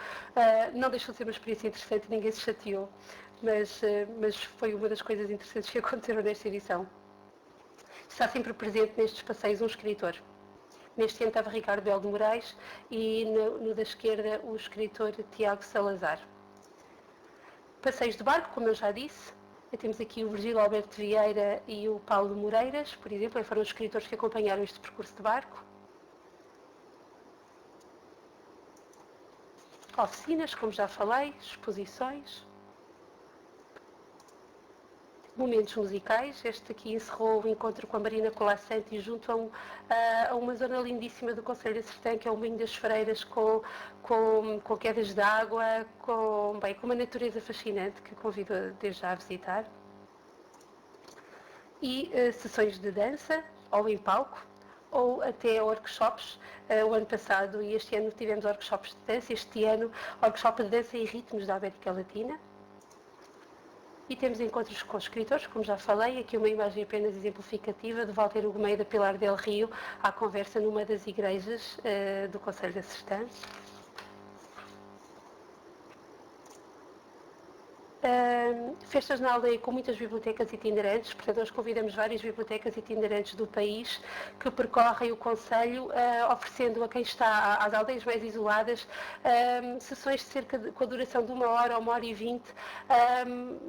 B: Não deixou de ser uma experiência interessante, ninguém se chateou. Mas foi uma das coisas interessantes que aconteceram nesta edição. Está sempre presente nestes passeios um escritor. Neste ano estava Ricardo Belo de Moraes e no da esquerda o escritor Tiago Salazar. Passeios de barco, como eu já disse. Temos aqui o Virgílio Alberto Vieira e o Paulo Moreiras, por exemplo, foram os escritores que acompanharam este percurso de barco. Oficinas, como já falei, exposições. Momentos musicais. Este aqui encerrou o encontro com a Marina Colasanti junto a uma zona lindíssima do Conselho de Sertã, que é o Moinho das Freiras, com quedas de água, com uma natureza fascinante que convido desde já a visitar. E sessões de dança, ou em palco, ou até workshops. O ano passado e este ano tivemos workshops de dança, este ano workshop de dança e ritmos da América Latina. E temos encontros com escritores, como já falei, aqui uma imagem apenas exemplificativa de Walter Ugumem e da Pilar del Rio à conversa numa das igrejas do Conselho de Sertã. Festas na aldeia com muitas bibliotecas itinerantes, portanto nós convidamos várias bibliotecas itinerantes do país que percorrem o Conselho, oferecendo a quem está às aldeias mais isoladas sessões de com a duração de 1 hora ou 1 hora e 20,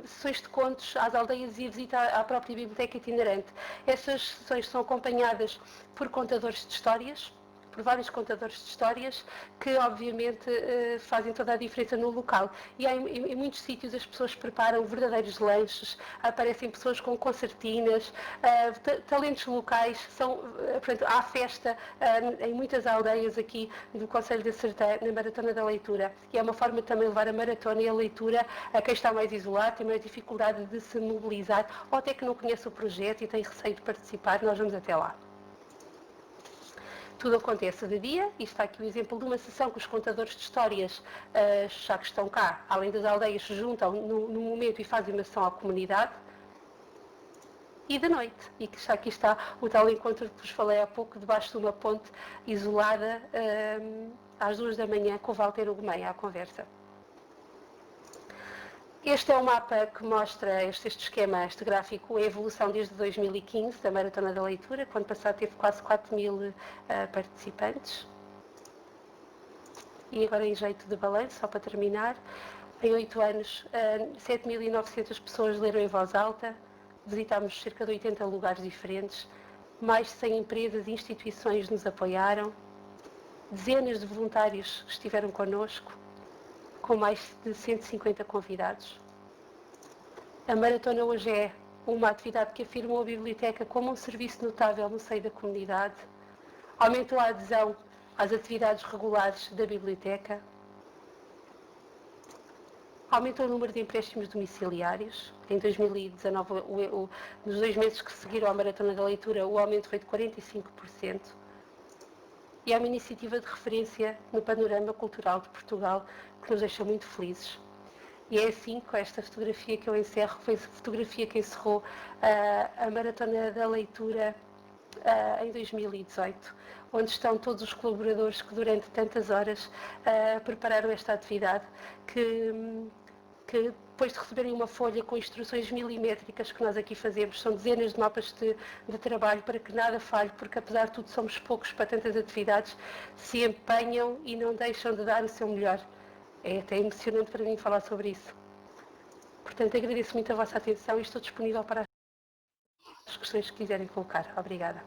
B: sessões de contos às aldeias e a visita à própria biblioteca itinerante. Essas sessões são acompanhadas por contadores de histórias, por vários contadores de histórias que obviamente fazem toda a diferença no local. E em muitos sítios as pessoas preparam verdadeiros lanches, aparecem pessoas com concertinas, talentos locais, portanto, há festa em muitas aldeias aqui do Conselho de Sertã, na Maratona da Leitura. E é uma forma de também levar a maratona e a leitura a quem está mais isolado, tem mais dificuldade de se mobilizar, ou até que não conhece o projeto e tem receio de participar, nós vamos até lá. Tudo acontece de dia, e está aqui o exemplo de uma sessão que os contadores de histórias, já que estão cá, além das aldeias, se juntam no momento e fazem uma sessão à comunidade. E de noite, e que já aqui está o tal encontro que vos falei há pouco, debaixo de uma ponte isolada, às 2 da manhã, com o Walter Ugumem à conversa. Este é o mapa que mostra este esquema, este gráfico, a evolução desde 2015 da Maratona da Leitura, que ano passado teve quase 4.000 participantes. E agora em jeito de balanço, só para terminar, em 8 anos, 7.900 pessoas leram em voz alta, visitámos cerca de 80 lugares diferentes, mais de 100 empresas e instituições nos apoiaram, dezenas de voluntários estiveram connosco, com mais de 150 convidados. A Maratona hoje é uma atividade que afirmou a biblioteca como um serviço notável no seio da comunidade, aumentou a adesão às atividades regulares da biblioteca, aumentou o número de empréstimos domiciliários. Em 2019, nos 2 meses que seguiram à Maratona da Leitura, o aumento foi de 45%. E é uma iniciativa de referência no panorama cultural de Portugal que nos deixa muito felizes. E é assim, com esta fotografia que eu encerro, foi a fotografia que encerrou a Maratona da Leitura em 2018, onde estão todos os colaboradores que durante tantas horas prepararam esta atividade, que depois de receberem uma folha com instruções milimétricas que nós aqui fazemos, são dezenas de mapas de trabalho para que nada falhe, porque apesar de tudo somos poucos para tantas atividades, se empenham e não deixam de dar o seu melhor. É até emocionante para mim falar sobre isso. Portanto, agradeço muito a vossa atenção e estou disponível para as questões que quiserem colocar. Obrigada.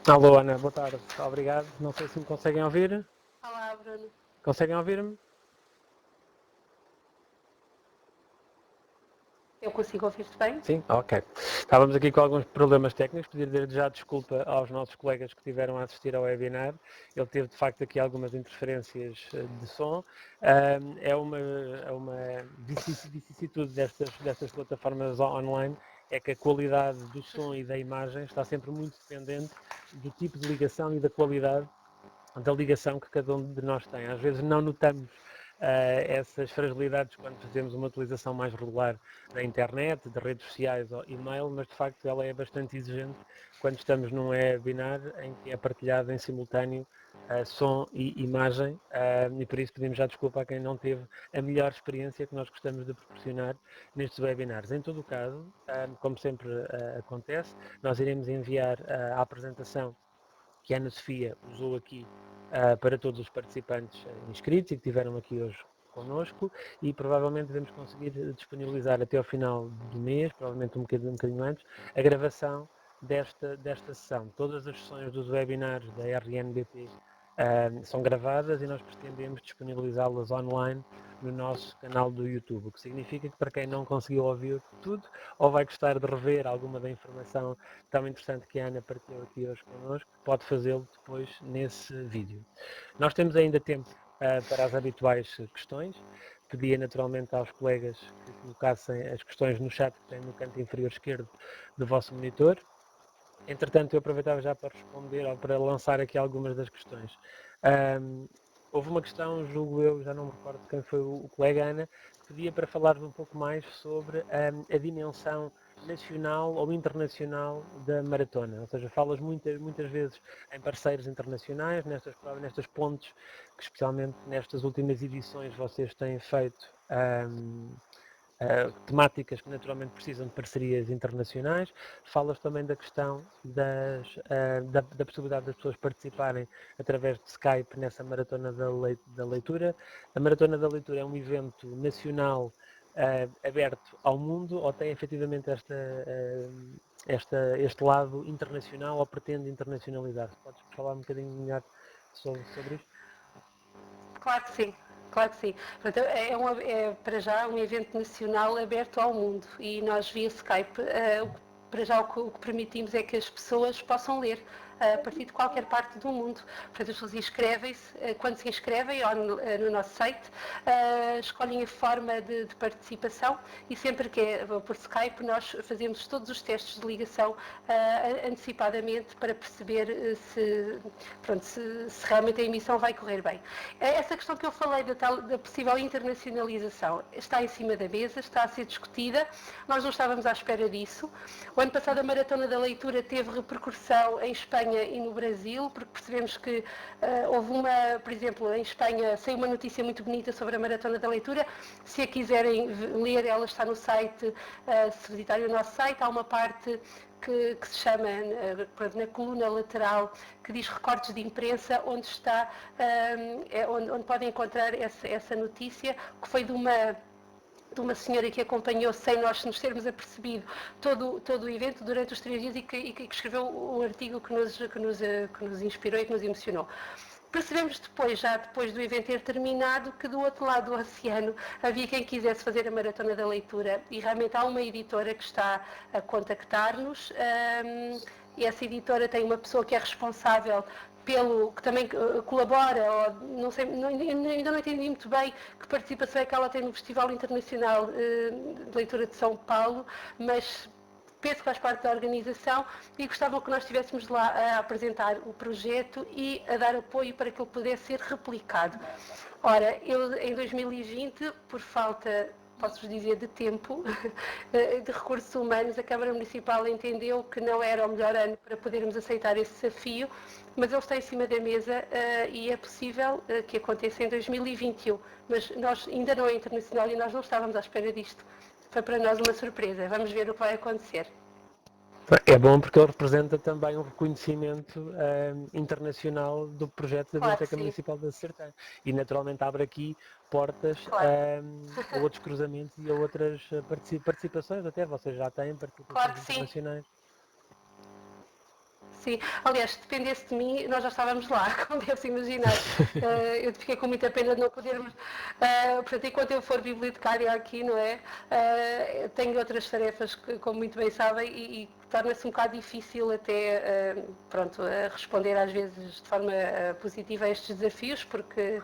A: Alô, Ana, boa tarde. Obrigado. Não sei se me conseguem ouvir.
B: Olá, Bruno.
A: Conseguem ouvir-me?
B: Eu consigo ouvir-te bem?
A: Sim? Ok. Estávamos aqui com alguns problemas técnicos, pedir já desculpa aos nossos colegas que tiveram a assistir ao webinar. Ele teve de facto aqui algumas interferências de som. É uma vicissitude destas plataformas online, é que a qualidade do som e da imagem está sempre muito dependente do tipo de ligação e da qualidade da ligação que cada um de nós tem. Às vezes não notamos essas fragilidades quando fazemos uma utilização mais regular da internet, de redes sociais ou e-mail, mas de facto ela é bastante exigente quando estamos num webinar em que é partilhado em simultâneo som e imagem, e por isso pedimos já desculpa a quem não teve a melhor experiência que nós gostamos de proporcionar nestes webinars. Em todo o caso, como sempre acontece, nós iremos enviar a apresentação que a Ana Sofia usou aqui para todos os participantes inscritos e que tiveram aqui hoje connosco, e provavelmente devemos conseguir disponibilizar até ao final do mês, provavelmente um bocadinho antes, a gravação desta sessão. Todas as sessões dos webinars da RNBP são gravadas e nós pretendemos disponibilizá-las online no nosso canal do YouTube, o que significa que para quem não conseguiu ouvir tudo ou vai gostar de rever alguma da informação tão interessante que a Ana partilhou aqui hoje connosco, pode fazê-lo depois nesse vídeo. Nós temos ainda tempo para as habituais questões. Pedia naturalmente aos colegas que colocassem as questões no chat que tem no canto inferior esquerdo do vosso monitor. Entretanto, eu aproveitava já para responder ou para lançar aqui algumas das questões. Houve uma questão, julgo eu, já não me recordo quem foi o colega Ana, que pedia para falarmos um pouco mais sobre a dimensão nacional ou internacional da maratona. Ou seja, falas muitas vezes em parceiros internacionais, nestas pontes que especialmente nestas últimas edições vocês têm feito temáticas que naturalmente precisam de parcerias internacionais. Falas também da questão da possibilidade das pessoas participarem através de Skype nessa Maratona da Leitura. A Maratona da Leitura é um evento nacional aberto ao mundo, ou tem efetivamente este lado internacional, ou pretende internacionalizar-se? Podes falar um bocadinho melhor sobre isto?
B: Claro que sim. Claro que sim. Portanto, é para já um evento nacional aberto ao mundo e nós via Skype, para já o que permitimos é que as pessoas possam ler a partir de qualquer parte do mundo. Portanto, as pessoas inscrevem-se, quando se inscrevem no nosso site, escolhem a forma de participação e sempre que é por Skype nós fazemos todos os testes de ligação antecipadamente para perceber se realmente a emissão vai correr bem. Essa questão que eu falei da possível internacionalização está em cima da mesa, está a ser discutida, nós não estávamos à espera disso. O ano passado a Maratona da Leitura teve repercussão em Espanha e no Brasil, porque percebemos que houve por exemplo, em Espanha saiu uma notícia muito bonita sobre a Maratona da Leitura. Se a quiserem ler, ela está no site, se visitarem o nosso site, há uma parte que se chama, na coluna lateral, que diz recortes de imprensa, onde está, onde podem encontrar essa notícia, que foi de uma senhora que acompanhou, sem nós nos termos apercebido, todo o evento durante os 3 dias e que escreveu um artigo que nos inspirou e que nos emocionou. Percebemos depois do evento ter terminado, que do outro lado do oceano havia quem quisesse fazer a Maratona da Leitura e realmente há uma editora que está a contactar-nos. E essa editora tem uma pessoa que é responsável que também colabora, ou não sei, ainda não entendi muito bem que participação é que ela tem no Festival Internacional de Leitura de São Paulo, mas penso que faz parte da organização e gostavam que nós estivéssemos lá a apresentar o projeto e a dar apoio para que ele pudesse ser replicado. Ora, eu em 2020, por falta, posso-vos dizer, de tempo, de recursos humanos, a Câmara Municipal entendeu que não era o melhor ano para podermos aceitar esse desafio, mas ele está em cima da mesa e é possível que aconteça em 2021, mas nós ainda não é internacional e nós não estávamos à espera disto. Foi para nós uma surpresa. Vamos ver o que vai acontecer.
A: É bom porque ele representa também um reconhecimento internacional do projeto da Biblioteca Municipal da Sertã e naturalmente abre aqui portas a outros cruzamentos e a outras participações até. Vocês já têm participações internacionais.
B: Sim, aliás, se dependesse de mim, nós já estávamos lá, como deve-se imaginar. Eu fiquei com muita pena de não podermos. Portanto, enquanto eu for bibliotecária aqui, não é? Tenho outras tarefas que, como muito bem sabem, e torna-se um bocado difícil até, responder às vezes de forma positiva a estes desafios, porque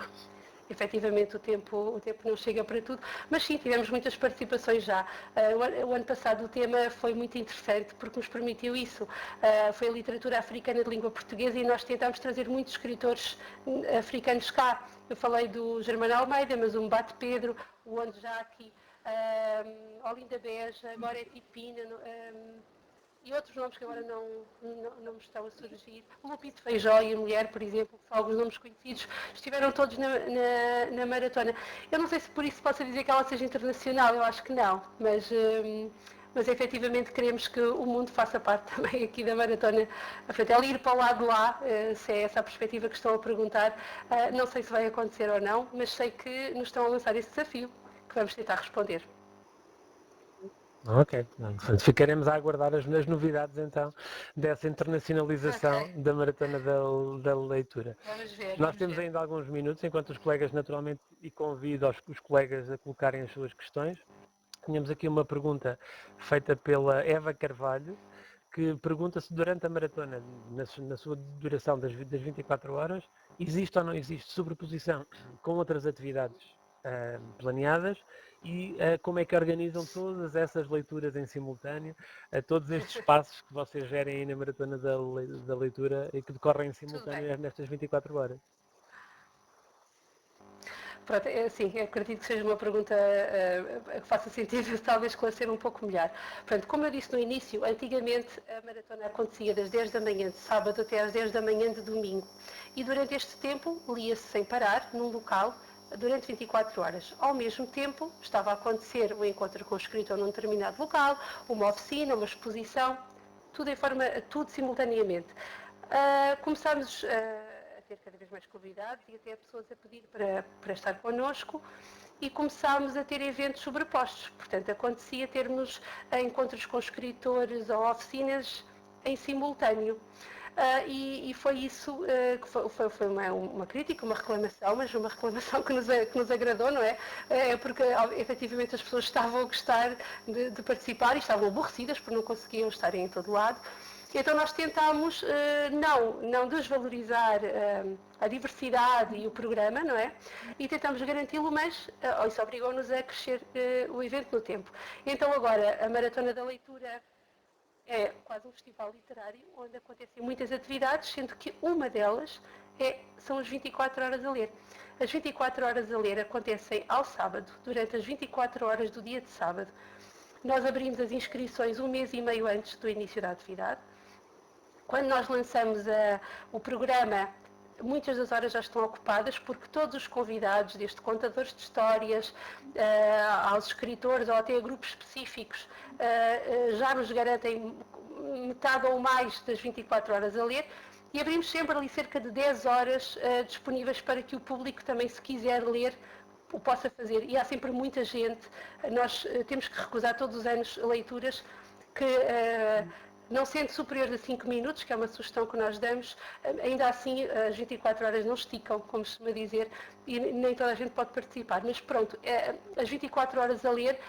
B: efetivamente o tempo não chega para tudo, mas sim, tivemos muitas participações já. O ano passado o tema foi muito interessante porque nos permitiu isso. Foi a literatura africana de língua portuguesa e nós tentámos trazer muitos escritores africanos cá. Eu falei do Germano Almeida, mas o Mbate Pedro, o Ando Jaqui, Olinda Beja, agora é Tipina, e outros nomes que agora não me estão a surgir. O Lupito Feijó e a mulher, por exemplo, que são alguns nomes conhecidos, estiveram todos na maratona. Eu não sei se por isso possa dizer que ela seja internacional, eu acho que não, mas efetivamente queremos que o mundo faça parte também aqui da maratona. Portanto, ela ir para o lado de lá, se é essa a perspectiva que estão a perguntar, não sei se vai acontecer ou não, mas sei que nos estão a lançar esse desafio, que vamos tentar responder.
A: Ok, portanto, ficaremos a aguardar as novidades então dessa internacionalização da Maratona da Leitura.
B: Vamos ver.
A: Nós temos ainda alguns minutos, enquanto os colegas naturalmente, e convido os colegas a colocarem as suas questões. Tínhamos aqui uma pergunta feita pela Eva Carvalho, que pergunta se durante a maratona, na sua duração das 24 horas, existe ou não existe sobreposição com outras atividades planeadas e como é que organizam todas essas leituras em simultâneo, todos estes passos que vocês gerem aí na maratona da leitura e que decorrem em simultâneo nestas 24 horas.
B: Pronto, sim, acredito que seja uma pergunta que faça sentido, talvez esclarecer um pouco melhor. Portanto, como eu disse no início, antigamente a maratona acontecia das 10 da manhã de sábado até às 10 da manhã de domingo. E durante este tempo lia-se sem parar, num local, durante 24 horas. Ao mesmo tempo, estava a acontecer um encontro com o escritor num determinado local, uma oficina, uma exposição, tudo simultaneamente. Começámos a ter cada vez mais convidados e até pessoas a pedir para estar connosco e começámos a ter eventos sobrepostos. Portanto, acontecia termos encontros com escritores ou oficinas em simultâneo. E foi isso que foi uma crítica, uma reclamação, mas uma reclamação que nos agradou, não é? Porque efetivamente as pessoas estavam a gostar de participar e estavam aborrecidas porque não conseguiam estar em todo lado. Então nós tentámos não desvalorizar a diversidade e o programa, não é? E tentámos garanti-lo, mas isso obrigou-nos a crescer o evento no tempo. Então agora a Maratona da Leitura é quase um festival literário onde acontecem muitas atividades, sendo que uma delas são as 24 horas a ler. As 24 horas a ler acontecem ao sábado, durante as 24 horas do dia de sábado. Nós abrimos as inscrições 1 mês e meio antes do início da atividade. Quando nós lançamos o programa, muitas das horas já estão ocupadas porque todos os convidados, desde contadores de histórias, aos escritores ou até a grupos específicos, já nos garantem metade ou mais das 24 horas a ler e abrimos sempre ali cerca de 10 horas disponíveis para que o público também, se quiser ler, o possa fazer. E há sempre muita gente. Nós temos que recusar todos os anos leituras que... não sendo superior a 5 minutos, que é uma sugestão que nós damos, ainda assim as 24 horas não esticam, como se costuma dizer, e nem toda a gente pode participar. Mas pronto, as 24 horas a ler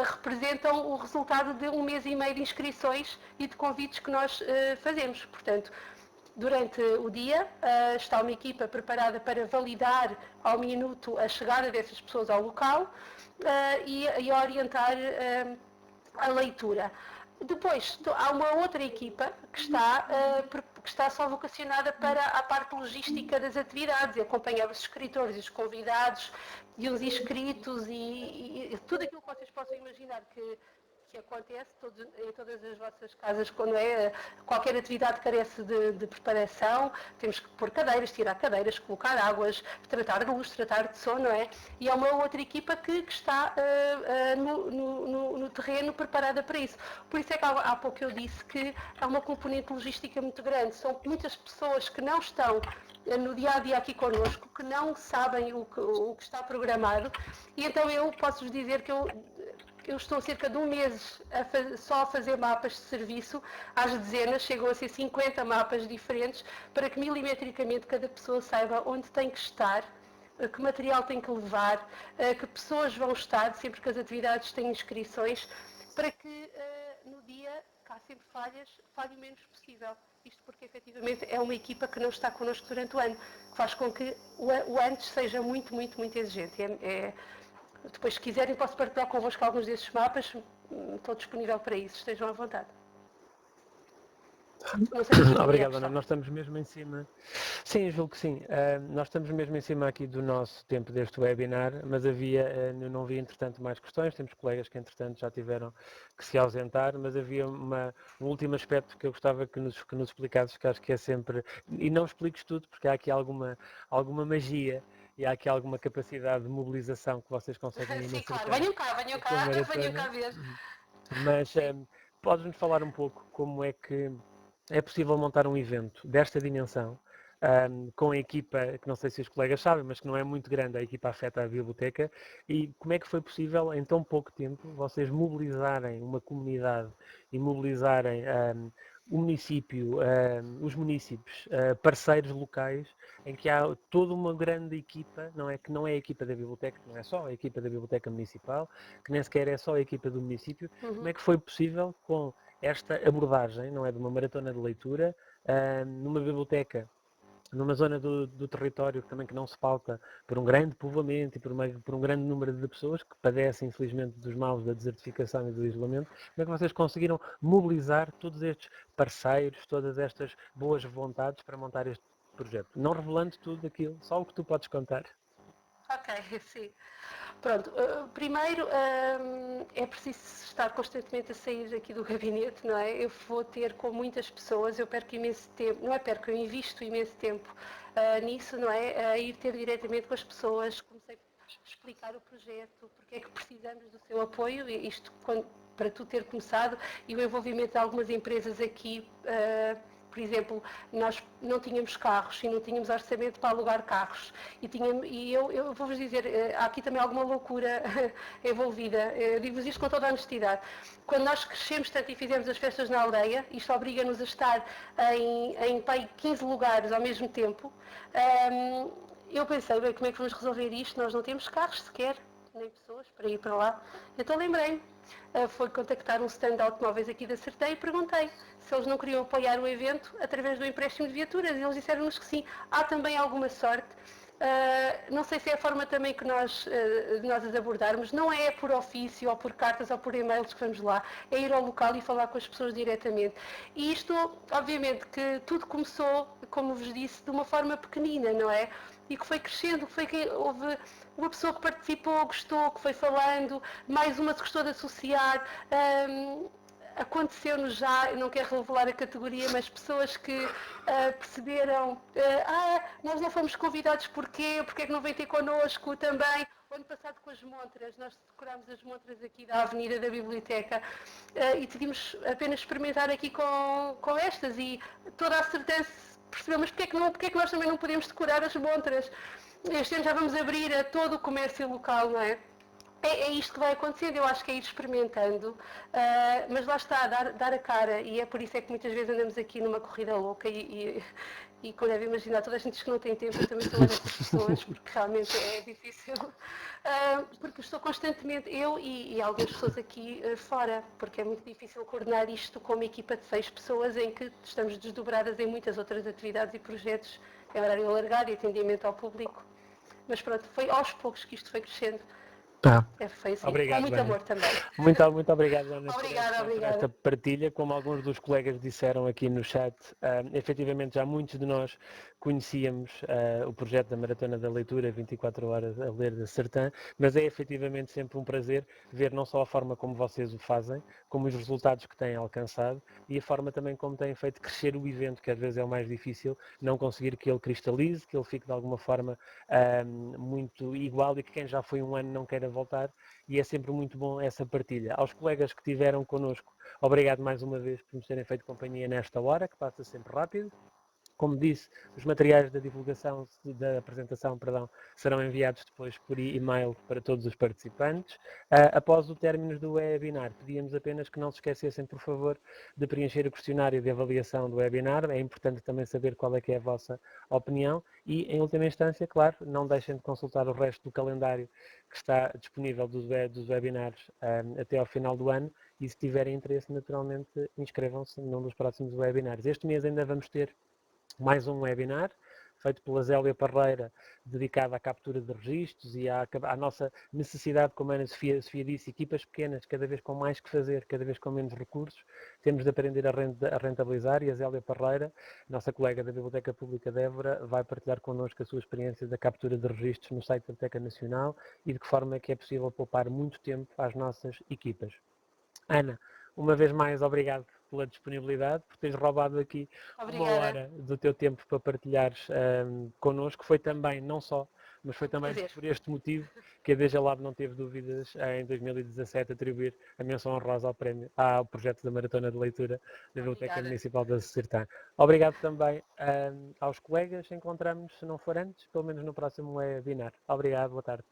B: representam o resultado de 1 mês e meio de inscrições e de convites que nós fazemos. Portanto, durante o dia está uma equipa preparada para validar ao minuto a chegada dessas pessoas ao local e a orientar a leitura. Depois, há uma outra equipa que está só vocacionada para a parte logística das atividades, acompanhar os escritores e os convidados e os inscritos e tudo aquilo que vocês possam imaginar que acontece em todas as vossas casas, quando qualquer atividade carece de preparação, temos que pôr cadeiras, tirar cadeiras, colocar águas, tratar de luz, tratar de som, não é? E há uma outra equipa que está no terreno preparada para isso. Por isso é que há pouco eu disse que há uma componente logística muito grande. São muitas pessoas que não estão no dia-a-dia aqui connosco, que não sabem o que está programado, e então eu posso-vos dizer que eu estou cerca de um mês só a fazer mapas de serviço, às dezenas, chegam a ser 50 mapas diferentes, para que milimetricamente cada pessoa saiba onde tem que estar, que material tem que levar, que pessoas vão estar, sempre que as atividades têm inscrições, para que no dia, cá sempre falhas, falhe o menos possível. Isto porque efetivamente é uma equipa que não está connosco durante o ano, que faz com que o antes seja muito, muito, muito exigente. Depois, se quiserem, posso partilhar convosco alguns desses mapas, estou disponível para isso, estejam à vontade. Não sei se
A: Obrigado, Ana. Nós estamos mesmo em cima. Sim, julgo que sim. Nós estamos mesmo em cima aqui do nosso tempo deste webinar, mas eu não vi, entretanto, mais questões. Temos colegas que, entretanto, já tiveram que se ausentar, mas havia um último aspecto que eu gostava que nos explicasses, que acho que é sempre... E não expliques tudo, porque há aqui alguma magia e há aqui alguma capacidade de mobilização que vocês conseguem ir na
B: Sim, claro.
A: Sertã,
B: Venham
A: com a
B: cá
A: maratona.
B: ver.
A: Mas podes-nos falar um pouco como é que é possível montar um evento desta dimensão, com a equipa, que não sei se os colegas sabem, mas que não é muito grande, a equipa afeta a biblioteca, e como é que foi possível, em tão pouco tempo, vocês mobilizarem uma comunidade e mobilizarem o município, os municípios, parceiros locais, em que há toda uma grande equipa, não é que não é a equipa da biblioteca, que não é só a equipa da biblioteca municipal, que nem sequer é só a equipa do município, como é que foi possível com esta abordagem, não é, de uma maratona de leitura, numa biblioteca, numa zona do território também que não se pauta por um grande povoamento e por um grande número de pessoas que padecem, infelizmente, dos maus da desertificação e do isolamento, como é que vocês conseguiram mobilizar todos estes parceiros, todas estas boas vontades para montar este projeto? Não revelando tudo aquilo, só o que tu podes contar.
B: Ok, sim. Pronto, primeiro é preciso estar constantemente a sair aqui do gabinete, não é? Eu vou ter com muitas pessoas, eu perco imenso tempo, não é perco, eu invisto imenso tempo nisso, não é? A ir ter diretamente com as pessoas, comecei a explicar o projeto, porque é que precisamos do seu apoio, isto para tu ter começado, e o envolvimento de algumas empresas aqui. Por exemplo, nós não tínhamos carros e não tínhamos orçamento para alugar carros. E eu vou-vos dizer, há aqui também alguma loucura envolvida. Eu digo-vos isto com toda a honestidade. Quando nós crescemos tanto e fizemos as festas na aldeia, isto obriga-nos a estar em 15 lugares ao mesmo tempo, eu pensei, bem, como é que vamos resolver isto? Nós não temos carros sequer, nem pessoas para ir para lá. Então lembrei-me, foi contactar um stand de automóveis aqui da Sertã e perguntei se eles não queriam apoiar o evento através do empréstimo de viaturas. E eles disseram-nos que sim. Há também alguma sorte. Não sei se é a forma também que de nós as abordarmos. Não é por ofício, ou por cartas, ou por e-mails que vamos lá. É ir ao local e falar com as pessoas diretamente. E isto, obviamente, que tudo começou, como vos disse, de uma forma pequenina, não é? E que foi crescendo, houve uma pessoa que participou, gostou, que foi falando, mais uma se gostou de associar. Aconteceu-nos já, eu não quero revelar a categoria, mas pessoas que perceberam, nós não fomos convidados porquê? Porque é que não vem ter connosco também? O ano passado com as montras, nós decorámos as montras aqui da Avenida da Biblioteca e decidimos apenas experimentar aqui com estas e toda a certeza percebeu, mas porque é que nós também não podemos decorar as montras? Este ano já vamos abrir a todo o comércio local, não é? É isto que vai acontecendo, eu acho que é ir experimentando, mas lá está, dar a cara, e é por isso é que muitas vezes andamos aqui numa corrida louca e como deve imaginar, toda a gente diz que não tem tempo, eu também sou uma dessas pessoas, porque realmente é difícil, porque estou constantemente, eu e algumas pessoas aqui fora, porque é muito difícil coordenar isto com uma equipa de 6 pessoas em que estamos desdobradas em muitas outras atividades e projetos, em horário alargado e atendimento ao público, mas pronto, foi aos poucos que isto foi crescendo. Foi assim,
A: Obrigado,
B: com muito
A: Ana.
B: amor também.
A: Muito obrigado, Ana,
B: Obrigada.
A: por esta partilha. Como alguns dos colegas disseram aqui no chat, efetivamente já muitos de nós conhecíamos o projeto da Maratona da Leitura, 24 horas a ler da Sertã, mas é efetivamente sempre um prazer ver não só a forma como vocês o fazem, como os resultados que têm alcançado e a forma também como têm feito crescer o evento, que às vezes é o mais difícil, não conseguir que ele cristalize, que ele fique de alguma forma muito igual e que quem já foi um ano não queira voltar, e é sempre muito bom essa partilha. Aos colegas que estiveram connosco, obrigado mais uma vez por nos terem feito companhia nesta hora, que passa sempre rápido. Como disse, os materiais da divulgação, da apresentação, perdão, serão enviados depois por e-mail para todos os participantes. Após o término do webinar, pedíamos apenas que não se esquecessem, por favor, de preencher o questionário de avaliação do webinar. É importante também saber qual é que é a vossa opinião e, em última instância, claro, não deixem de consultar o resto do calendário que está disponível dos webinars até ao final do ano e, se tiverem interesse, naturalmente, inscrevam-se num dos próximos webinars. Este mês ainda vamos ter mais um webinar feito pela Zélia Parreira, dedicado à captura de registros e à nossa necessidade, como a Ana Sofia disse, equipas pequenas, cada vez com mais que fazer, cada vez com menos recursos, temos de aprender a rentabilizar, e a Zélia Parreira, nossa colega da Biblioteca Pública de Évora, vai partilhar connosco a sua experiência da captura de registros no site da Biblioteca Nacional e de que forma é que é possível poupar muito tempo às nossas equipas. Ana, uma vez mais, obrigado pela disponibilidade, por teres roubado aqui uma
B: Obrigada.
A: hora do teu tempo para partilhares connosco. Foi também, não só, mas foi também
B: Prazer.
A: por este motivo que a DG Lab não teve dúvidas em 2017 atribuir a menção honrosa ao projeto da Maratona de Leitura da Biblioteca Municipal da Sertã. Obrigado também aos colegas, encontramos, se não for antes, pelo menos no próximo webinar. Obrigado, boa tarde.